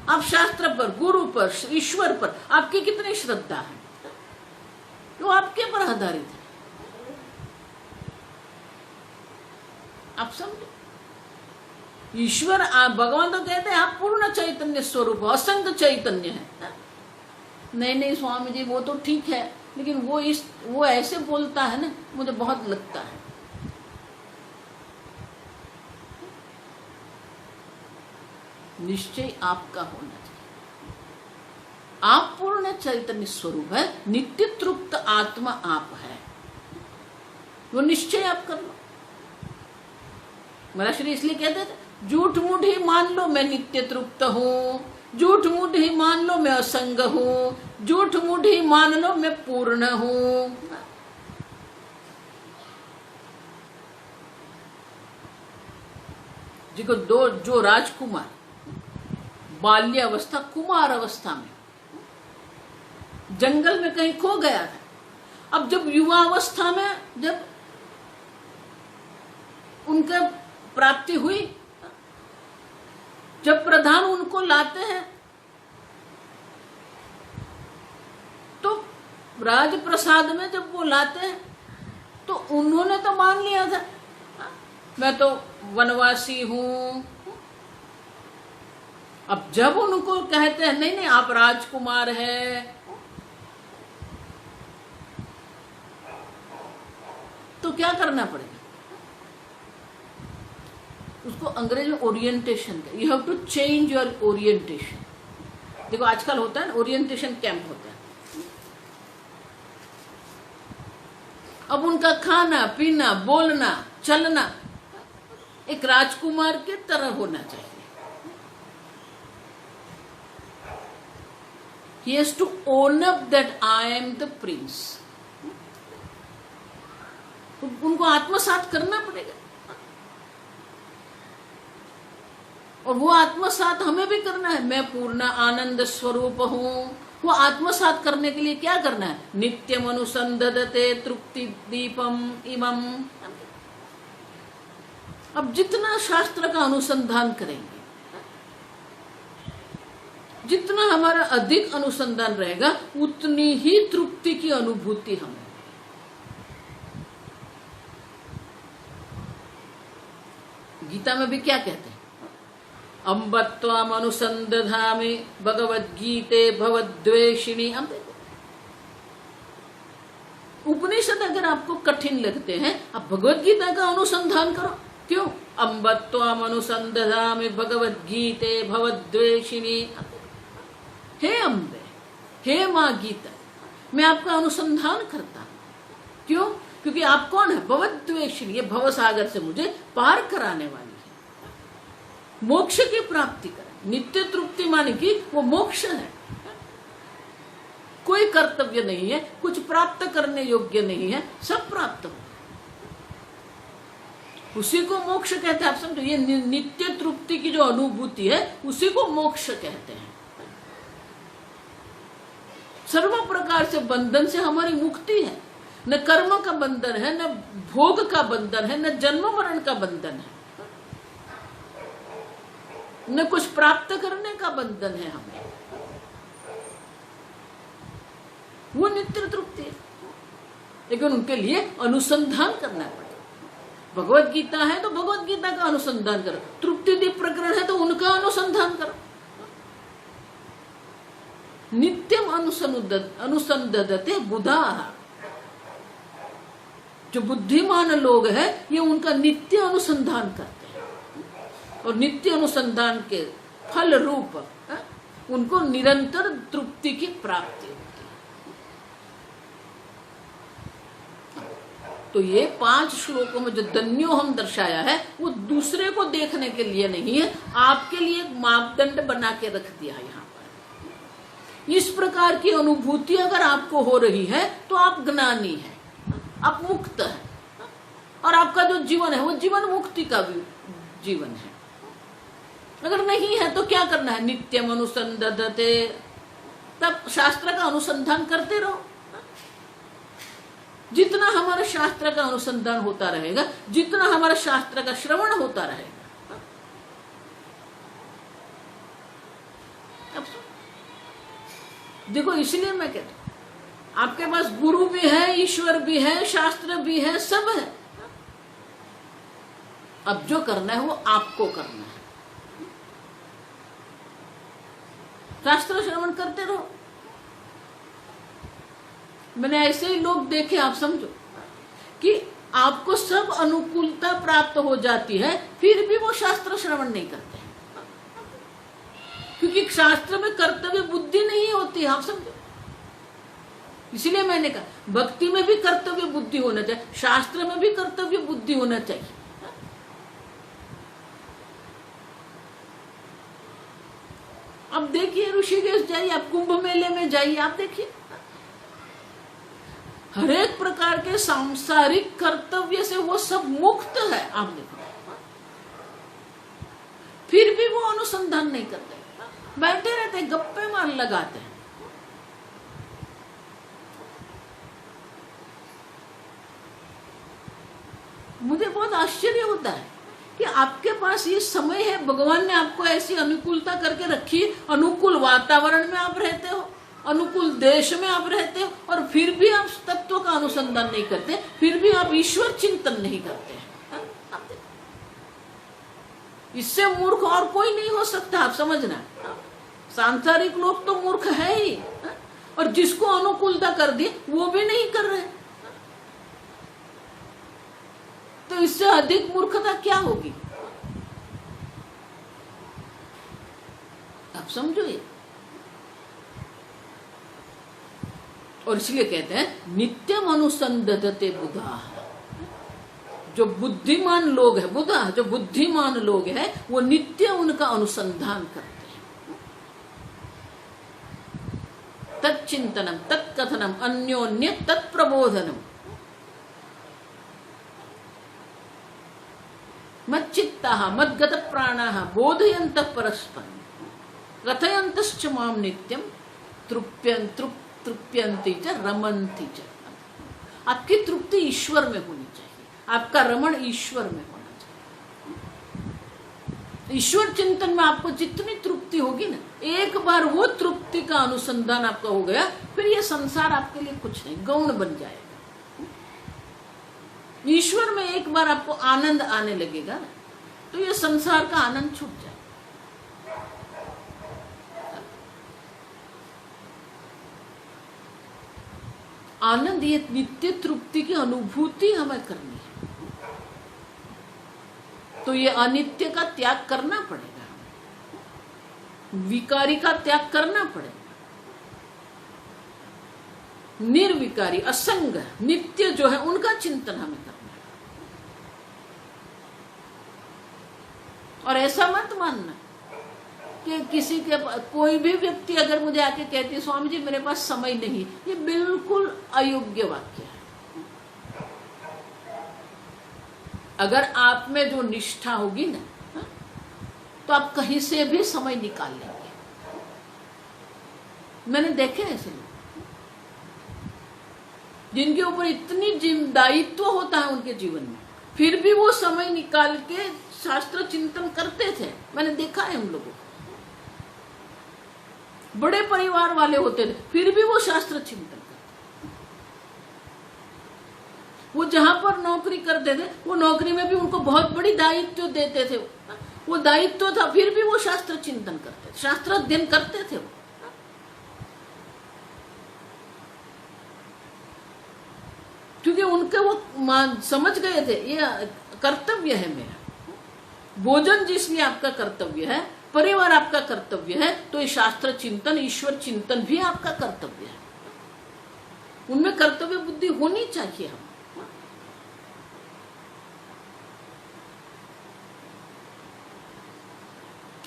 आप शास्त्र पर, गुरु पर, ईश्वर पर आपकी कितनी श्रद्धा है, वो आपके पर आधारित है। आप समझो, ईश्वर भगवान तो कहते हैं आप पूर्ण चैतन्य स्वरूप, असंग चैतन्य है। नहीं स्वामी जी, वो तो ठीक है, लेकिन वो ऐसे बोलता है ना, मुझे बहुत लगता है। निश्चय आपका होना चाहिए। आप पूर्ण चैतन्य स्वरूप है, नित्य तृप्त आत्मा आप है, वो निश्चय आप कर लो। मेरा श्री इसलिए कहते थे, झूठ मूठ ही मान लो मैं नित्य तृप्त हूं, झूठ मूठ ही मान लो मैं असंग हूं, झूठ मूठ ही मान लो मैं पूर्ण हूं। देखो, जो राजकुमार बाल्य अवस्था, कुमार अवस्था में जंगल में कहीं खो गया था, अब जब युवा अवस्था में जब उनका प्राप्ति हुई, जब प्रधान उनको लाते हैं तो राजप्रसाद में जब वो लाते हैं तो उन्होंने तो मान लिया था मैं तो वनवासी हूं। अब जब उनको कहते हैं नहीं नहीं आप राजकुमार हैं, तो क्या करना पड़ेगा? उसको अंग्रेजी में orientation, you have to change your orientation. देखो, आजकल होता है ना, ओरिएंटेशन कैंप होता है। अब उनका खाना पीना, बोलना, चलना एक राजकुमार के तरह होना चाहिए। He has to own up that I am the prince. तो उनको आत्मसात करना पड़ेगा, और वो आत्मसात हमें भी करना है। मैं पूर्ण आनंद स्वरूप हूं। वो आत्मसात करने के लिए क्या करना है? नित्यम अनुसंधते तृप्ति दीपम इमम। अब जितना शास्त्र का अनुसंधान करेंगे, जितना हमारा अधिक अनुसंधान रहेगा, उतनी ही तृप्ति की अनुभूति हमें। गीता में भी क्या कहते हैं? अम्बत्वाम अनुसंदधामि भगवद्गीते भवद्वेषिणी। हम देखो, उपनिषद अगर आपको कठिन लगते हैं, आप भगवद गीता का अनुसंधान करो। क्यों? अम्बत्वाम अनुसंदधामि भगवद्गीते भवद्वेषिणी। हे अम्बे, हे माँ गीता, मैं आपका अनुसंधान करता हूं। क्यों? क्योंकि आप कौन है? भवद्वेषिणी, ये भवसागर से मुझे पार कराने वाली है, मोक्ष की प्राप्ति करे। नित्य तृप्ति माने कि वो मोक्ष है, कोई कर्तव्य नहीं है, कुछ प्राप्त करने योग्य नहीं है, सब प्राप्त हो, उसी को मोक्ष कहते हैं। आप समझो, ये नित्य तृप्ति की जो अनुभूति है उसी को मोक्ष कहते हैं। सर्व प्रकार से बंधन से हमारी मुक्ति है। न कर्म का बंधन है, न भोग का बंधन है, न जन्म मरण का बंधन है, न कुछ प्राप्त करने का बंधन है हमें। वो नित्य तृप्ति है, लेकिन उनके लिए अनुसंधान करना पड़ेगा। भगवत गीता है तो भगवत गीता का अनुसंधान करो, तृप्ति दीप प्रकरण है तो उनका अनुसंधान करो। नित्यम अनुसंधते बुधा। जो बुद्धिमान लोग हैं, ये उनका नित्य अनुसंधान करते हैं, और नित्य अनुसंधान के फल रूप उनको निरंतर तृप्ति की प्राप्ति होती है। तो ये 5 श्लोकों में जो धन्यो हम दर्शाया है वो दूसरे को देखने के लिए नहीं है, आपके लिए एक मापदंड बना के रख दिया यहाँ पर। इस प्रकार की अनुभूति अगर आपको हो रही है तो आप ज्ञानी है, आप मुक्त है, और आपका जो जीवन है वो जीवन मुक्ति का भी जीवन है। अगर नहीं है तो क्या करना है? नित्यम अनुसंधते, तब शास्त्र का अनुसंधान करते रहो। जितना हमारा शास्त्र का अनुसंधान होता रहेगा, जितना हमारा शास्त्र का श्रवण होता रहेगा, देखो इसलिए मैं कहती हूं आपके पास गुरु भी है, ईश्वर भी है, शास्त्र भी है, सब है। अब जो करना है वो आपको करना है। शास्त्र श्रवण करते रहो। मैंने ऐसे ही लोग देखे, आप समझो कि आपको सब अनुकूलता प्राप्त हो जाती है, फिर भी वो शास्त्र श्रवण नहीं करते, क्योंकि शास्त्र में कर्तव्य बुद्धि नहीं होती, आप समझो। इसलिए मैंने कहा भक्ति में भी कर्तव्य बुद्धि होना चाहिए, शास्त्र में भी कर्तव्य बुद्धि होना चाहिए। अब देखिए ऋषिकेश जाइए, आप कुंभ मेले में जाइए, आप देखिए हर एक प्रकार के सांसारिक कर्तव्य से वो सब मुक्त है। आप देखो फिर भी वो अनुसंधान नहीं करते, बैठे रहते, गप्पे मार लगाते हैं। मुझे बहुत आश्चर्य होता है कि आपके पास ये समय है, भगवान ने आपको ऐसी अनुकूलता करके रखी, अनुकूल वातावरण में आप रहते हो, अनुकूल देश में आप रहते हो, और फिर भी आप तत्व का अनुसंधान नहीं करते, फिर भी आप ईश्वर चिंतन नहीं करते हैं। इससे मूर्ख और कोई नहीं हो सकता, आप समझना। सांसारिक लोग तो मूर्ख है ही, और जिसको अनुकूलता कर दी वो भी नहीं कर रहे, तो इससे अधिक मूर्खता क्या होगी? आप समझो ये। और इसलिए कहते हैं नित्यम अनुसंधते बुधा। जो बुद्धिमान लोग है, बुधा जो बुद्धिमान लोग है, वो नित्य उनका अनुसंधान करते हैं। तच्चिंतनम तत्कथनम अन्योन्य तत्प्रबोधनम मच्चित्ताः मद्गत प्राणाः बोधयन्तः परस्परं कथयन्तश्च मां नित्यं तृप्यन्ति च रमन्ति च। आपकी तृप्ति ईश्वर में होनी चाहिए, आपका रमण ईश्वर में होना चाहिए। ईश्वर चिंतन में आपको जितनी तृप्ति होगी ना, एक बार वो तृप्ति का अनुसंधान आपका हो गया, फिर ये संसार आपके लिए कुछ नहीं, गौण बन जाएगा। ईश्वर में एक बार आपको आनंद आने लगेगा ना, तो ये संसार का आनंद छूट जाएगा। आनंद, ये नित्य तृप्ति की अनुभूति हमें करनी है, तो ये अनित्य का त्याग करना पड़ेगा, विकारी का त्याग करना पड़ेगा। निर्विकारी असंग नित्य जो है उनका चिंतन हमें करना है। और ऐसा मत मानना कि किसी के कोई भी व्यक्ति अगर मुझे आके कहती है स्वामी जी मेरे पास समय नहीं, ये बिल्कुल अयोग्य वाक्य है। अगर आप में जो निष्ठा होगी ना, तो आप कहीं से भी समय निकाल लेंगे। मैंने देखे ऐसे लोग जिनके ऊपर इतनी दायित्व होता है उनके जीवन में, फिर भी वो समय निकाल के शास्त्र चिंतन करते थे। मैंने देखा है उन लोगों को, बड़े परिवार वाले होते थे, फिर भी वो शास्त्र चिंतन करते। वो जहां पर नौकरी करते थे, वो नौकरी में भी उनको बहुत बड़ी दायित्व देते थे, वो दायित्व था, फिर भी वो शास्त्र चिंतन करते थे, शास्त्र अध्ययन करते थे वो। क्योंकि उनके वो समझ गए थे ये कर्तव्य है मेरा। भोजन जिसलिए आपका कर्तव्य है, परिवार आपका कर्तव्य है, तो ये शास्त्र चिंतन, ईश्वर चिंतन भी आपका कर्तव्य है। उनमें कर्तव्य बुद्धि होनी चाहिए हम।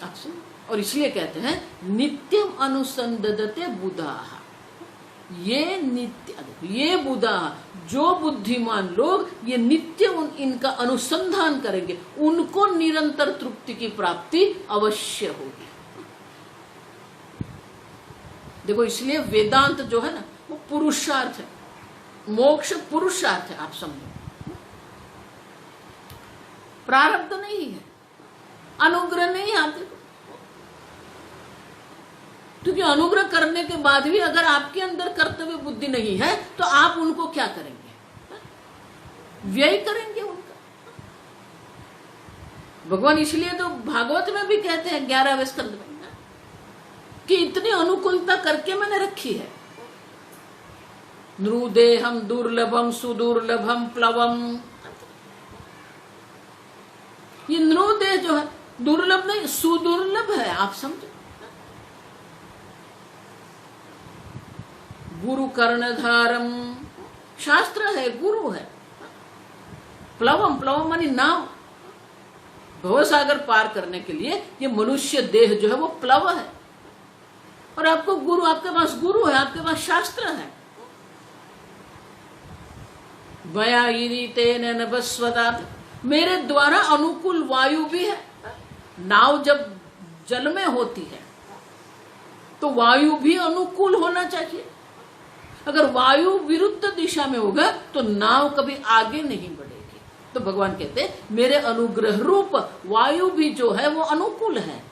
आप सुन, और इसलिए कहते हैं नित्यम अनुसंदते बुधाः, ये नित्य, ये बुधा, जो बुद्धिमान लोग ये नित्य इनका अनुसंधान करेंगे उनको निरंतर तृप्ति की प्राप्ति अवश्य होगी। देखो इसलिए वेदांत जो है ना वो पुरुषार्थ है, मोक्ष पुरुषार्थ है, आप समझो, प्रारब्ध नहीं है, अनुग्रह नहीं आते। क्योंकि अनुग्रह करने के बाद भी अगर आपके अंदर कर्तव्य बुद्धि नहीं है तो आप उनको क्या करेंगे, व्यय करेंगे उनका। भगवान इसलिए तो भागवत में भी कहते हैं 11वें स्कंद में कि इतनी अनुकूलता करके मैंने रखी है। नृदेहम दुर्लभम सुदुर्लभम प्लवम, ये नृदेह जो है दुर्लभ नहीं सुदुर्लभ है, आप समझो। गुरु कर्णधारम, शास्त्र है, गुरु है। प्लवम, प्लवम मानी नाव, भवसागर पार करने के लिए ये मनुष्य देह जो है वो प्लव है। और आपको गुरु, आपके पास गुरु है, आपके पास शास्त्र है। वया तेन नभस्वदात्, मेरे द्वारा अनुकूल वायु भी है। नाव जब जल में होती है तो वायु भी अनुकूल होना चाहिए। अगर वायु विरुद्ध दिशा में होगा तो नाव कभी आगे नहीं बढ़ेगी। तो भगवान कहते हैं मेरे अनुग्रह रूप वायु भी जो है वो अनुकूल है।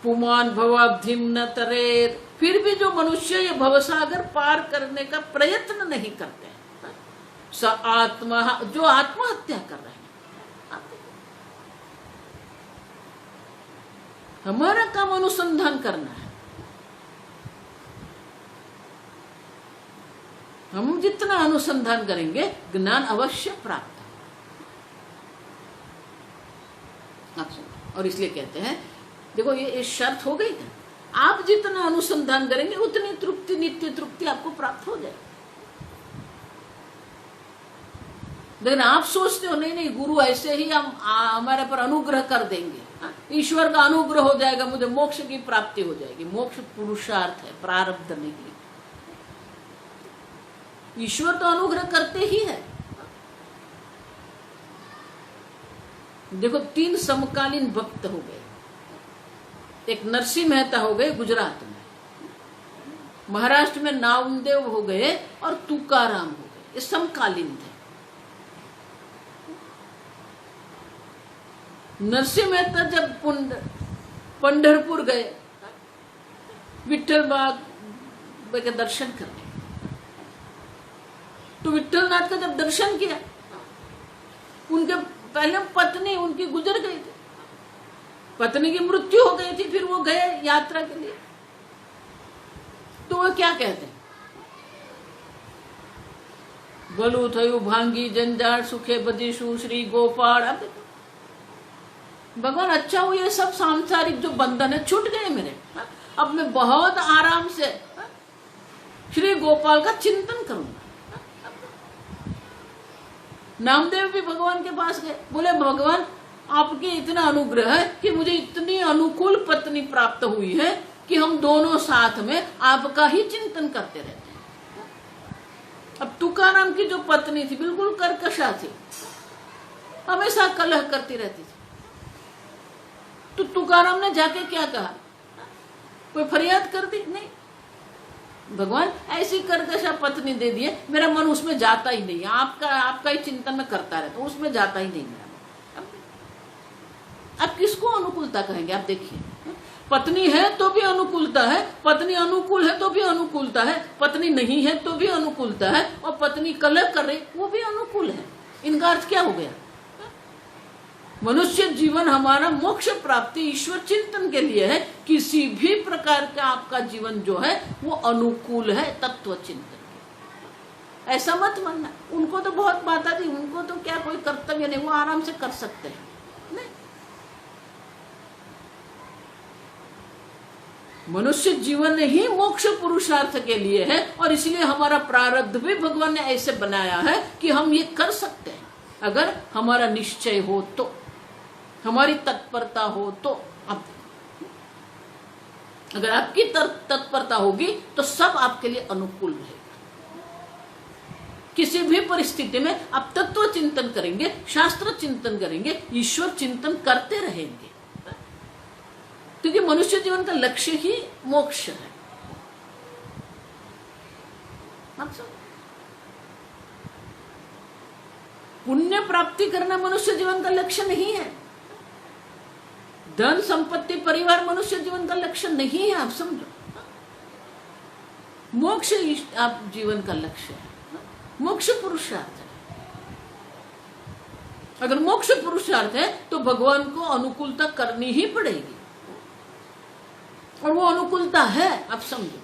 पुमान भवाब्धिम न तरेर, फिर भी जो मनुष्य ये भवसागर पार करने का प्रयत्न नहीं करते हैं, स आत्मा, जो आत्महत्या कर रहे हैं। हमारा काम अनुसंधान करना है। हम जितना अनुसंधान करेंगे ज्ञान अवश्य प्राप्त है। और इसलिए कहते हैं देखो ये शर्त हो गई ना, आप जितना अनुसंधान करेंगे उतनी तृप्ति, नित्य तृप्ति आपको प्राप्त हो जाएगी। लेकिन आप सोचते हो नहीं नहीं गुरु ऐसे ही हम हमारे पर अनुग्रह कर देंगे, ईश्वर का अनुग्रह हो जाएगा, मुझे मोक्ष की प्राप्ति हो जाएगी। मोक्ष पुरुषार्थ है, प्रारब्ध नहीं। ईश्वर तो अनुग्रह करते ही है। देखो 3 समकालीन भक्त हो गए, एक नरसिंह मेहता हो गए गुजरात में, महाराष्ट्र में नामदेव हो गए और तुकाराम हो गए, ये समकालीन थे। नरसिंह मेहता जब पंढरपुर गए विठल बाग के दर्शन करने, तो विठलनाथ का जब दर्शन किया, उनके पहले पत्नी उनकी गुजर गई थी, पत्नी की मृत्यु हो गई थी, फिर वो गए यात्रा के लिए। तो वो क्या कहते हैं, बोलू थयु भांगी जंजाल सुखे बदीशु श्री गोपाल। अब देखो भगवान अच्छा हो, ये सब सांसारिक जो बंधन है छूट गए मेरे। अब मैं बहुत आराम से श्री गोपाल का चिंतन करूंगा। नामदेव भी भगवान के पास गए, बोले भगवान आपके इतना अनुग्रह है कि मुझे इतनी अनुकूल पत्नी प्राप्त हुई है कि हम दोनों साथ में आपका ही चिंतन करते रहते हैं। अब तुकाराम की जो पत्नी थी बिल्कुल कर्कशा थी, हमेशा कलह करती रहती थी। तो तुकाराम ने जाके क्या कहा, कोई फरियाद कर दी? नहीं, भगवान ऐसी कर्कशा पत्नी दे दिए, मेरा मन उसमें जाता ही नहीं, आपका ही चिंतन में करता रहता, उसमें जाता ही नहीं मेरा मन। अब किसको अनुकूलता कहेंगे? आप देखिए, पत्नी है तो भी अनुकूलता है, पत्नी अनुकूल है तो भी अनुकूलता है, पत्नी नहीं है तो भी अनुकूलता है, और पत्नी कलह कर रही वो भी अनुकूल है। इनका अर्थ क्या हो गया? मनुष्य जीवन हमारा मोक्ष प्राप्ति ईश्वर चिंतन के लिए है। किसी भी प्रकार का आपका जीवन जो है वो अनुकूल है तत्व चिंतन। ऐसा मत मानना, उनको तो बहुत बात आती, उनको तो क्या कोई कर्तव्य नहीं, वो आराम से कर सकते हैं। नहीं, मनुष्य जीवन ही मोक्ष पुरुषार्थ के लिए है, और इसलिए हमारा प्रारब्ध भी भगवान ने ऐसे बनाया है कि हम ये कर सकते हैं अगर हमारा निश्चय हो तो। हमारी तत्परता हो तो अब अगर आपकी तत्परता होगी तो सब आपके लिए अनुकूल रहेगा। किसी भी परिस्थिति में आप तत्व चिंतन करेंगे, शास्त्र चिंतन करेंगे, ईश्वर चिंतन करते रहेंगे, क्योंकि मनुष्य जीवन का लक्ष्य ही मोक्ष है। आप सब पुण्य प्राप्ति करना मनुष्य जीवन का लक्ष्य नहीं है। धन संपत्ति परिवार मनुष्य जीवन का लक्ष्य नहीं है। आप समझो, मोक्ष आप जीवन का लक्ष्य है, मोक्ष पुरुषार्थ है। अगर मोक्ष पुरुषार्थ है तो भगवान को अनुकूलता करनी ही पड़ेगी, और वो अनुकूलता है। आप समझो,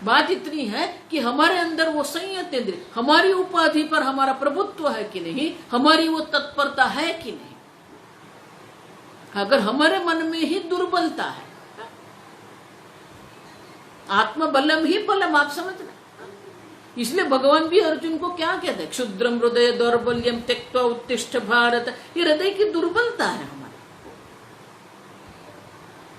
बात इतनी है कि हमारे अंदर वो संयत इंद्रिय, हमारी उपाधि पर हमारा प्रभुत्व है कि नहीं, हमारी वो तत्परता है कि नहीं। अगर हमारे मन में ही दुर्बलता है, आत्मबलम ही बलम, आप समझना। इसलिए भगवान भी अर्जुन को क्या कहते हैं, क्षुद्रम हृदय दौर्बल्यम त्यक्त्वा उत्तिष्ठ भारत। ये हृदय की दुर्बलता है हमारी।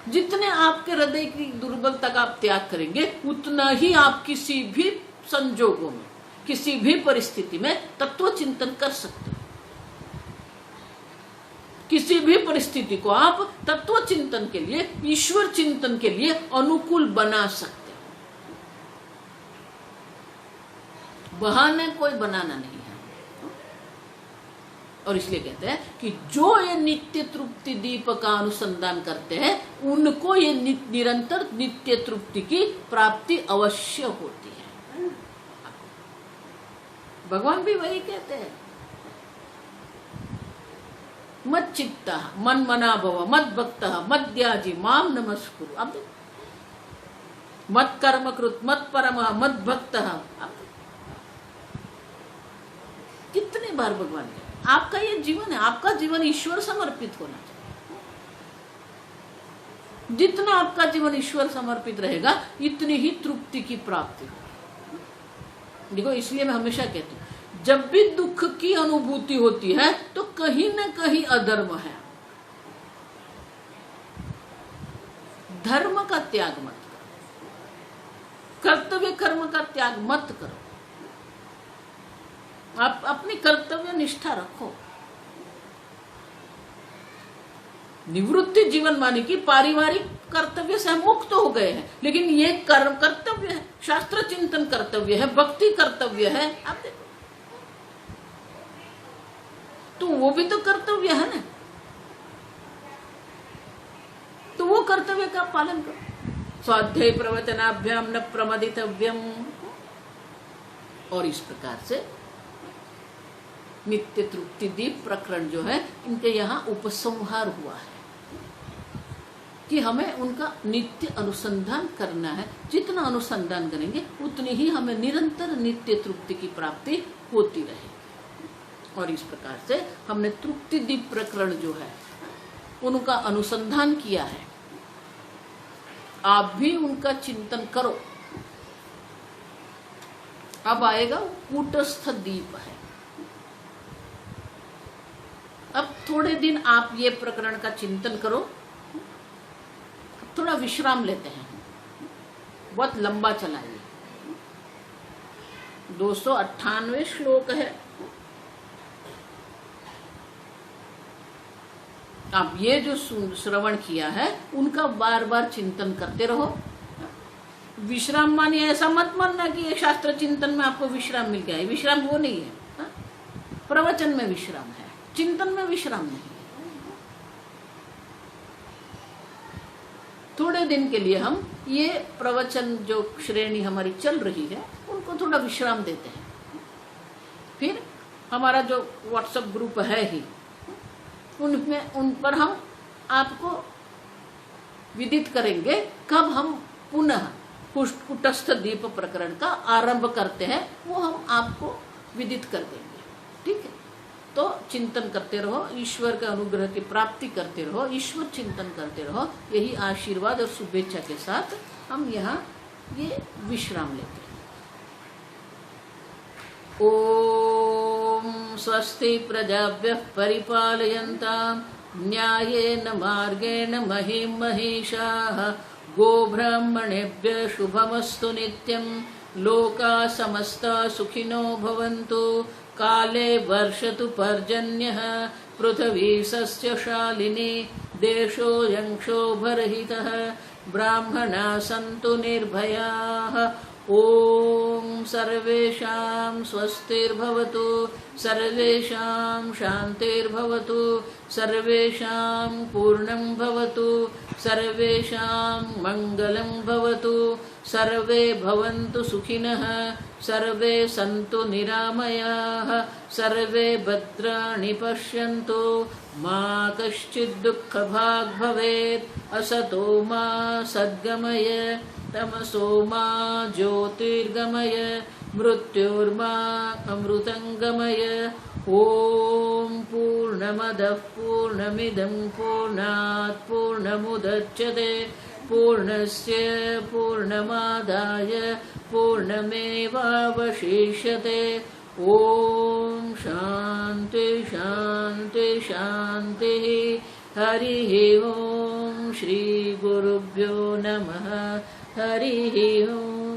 जितने आपके हृदय की दुर्बलता का आप त्याग करेंगे, उतना ही आप किसी भी संजोगों में, किसी भी परिस्थिति में तत्व चिंतन कर सकते हो। किसी भी परिस्थिति को आप तत्व चिंतन के लिए, ईश्वर चिंतन के लिए अनुकूल बना सकते हो। बहाने कोई बनाना नहीं है। और इसलिए कहते हैं कि जो ये नित्य तृप्ति दीप का अनुसंधान करते हैं, उनको ये निरंतर नित्य तृप्ति की प्राप्ति अवश्य होती है। भगवान भी वही कहते हैं, मत चित्ता मन मना भव मत भक्त मद्याजी माम नमस्कुरु। अब मत कर्म कृत मत परम मत भक्त। कितनी बार भगवान कहते, आपका ये जीवन है, आपका जीवन ईश्वर समर्पित होना चाहिए। जितना आपका जीवन ईश्वर समर्पित रहेगा, इतनी ही तृप्ति की प्राप्ति होगी। देखो, इसलिए मैं हमेशा कहती हूँ, जब भी दुख की अनुभूति होती है तो कहीं न कहीं अधर्म है। धर्म का त्याग मत करो, कर्तव्य कर्म का त्याग मत करो। आप अपनी कर्तव्य निष्ठा रखो। निवृत्ति जीवन माने कि पारिवारिक कर्तव्य से हम मुक्त हो गए हैं, लेकिन ये कर्म कर्तव्य है, शास्त्र चिंतन कर्तव्य है, भक्ति कर्तव्य है। आप देखो, तो वो भी तो कर्तव्य है ना, तो वो कर्तव्य का पालन करो। स्वाध्याय प्रवचनाभ्याम न प्रमदितव्यम। और इस प्रकार से नित्य तृप्ति दीप प्रकरण जो है, इनके यहाँ उपसंहार हुआ है कि हमें उनका नित्य अनुसंधान करना है। जितना अनुसंधान करेंगे उतनी ही हमें निरंतर नित्य तृप्ति की प्राप्ति होती रहेगी। और इस प्रकार से हमने तृप्ति दीप प्रकरण जो है उनका अनुसंधान किया है। आप भी उनका चिंतन करो। अब आएगा कूटस्थ दीप है। अब थोड़े दिन आप ये प्रकरण का चिंतन करो, थोड़ा विश्राम लेते हैं। बहुत लंबा चला ये, 298 श्लोक है। आप ये जो श्रवण किया है उनका बार बार चिंतन करते रहो। विश्राम मानिए ऐसा मत मानना कि ये शास्त्र चिंतन में आपको विश्राम मिल गया। विश्राम वो नहीं है। प्रवचन में विश्राम है, चिंतन में विश्राम नहीं है। थोड़े दिन के लिए हम ये प्रवचन जो श्रेणी हमारी चल रही है उनको थोड़ा विश्राम देते हैं। फिर हमारा जो व्हाट्सएप ग्रुप है ही, उनमें उन पर हम आपको विदित करेंगे कब हम पुनः कुटस्थ दीप प्रकरण का आरंभ करते हैं, वो हम आपको विदित कर देंगे। ठीक है, तो चिंतन करते रहो, ईश्वर के अनुग्रह की प्राप्ति करते रहो, ईश्वर चिंतन करते रहो। यही आशीर्वाद और शुभेच्छा के साथ हम यहाँ ये विश्राम लेते हैं। ओ स्वस्ति प्रजाभ्यः परिपालयन्तां न्यायेन मार्गेण महीं महिषाः गोब्राह्मणेभ्यः शुभमस्तु नित्यं लोकाः समस्ताः सुखिनो भवन्तु काले वर्षतु पर्जन्यः पृथिवी सस्यशालिनी देशोऽयं क्षोभरहितः ब्राह्मणाः सन्तु निर्भयाः ॐ सर्वेषां स्वस्तिर्भवतु सर्वेषां शान्तिर्भवतु सर्वेषां पूर्णं भवतु सर्वेषां मङ्गलं भवतु सर्वे भवन्तु सुखिनः सर्वे सन्तु निरामयाः सर्वे भद्राणि पश्यन्तु मा कश्चित् दुःखभाग् भवेत् असतो मा सद्गमय तमसो मा ज्योतिर्गमय मृत्योर्मा अमृतङ्गमय ॐ पूर्णमदः पूर्णमिदं पूर्णात् पूर्णमुदच्यते पूर्णस्य पूर्णमादाय पूर्णमेवावशिष्यते ॐ शान्ति शान्ति शान्तिः हरिः ॐ श्रीगुरुभ्यो नमः हरिः ॐ।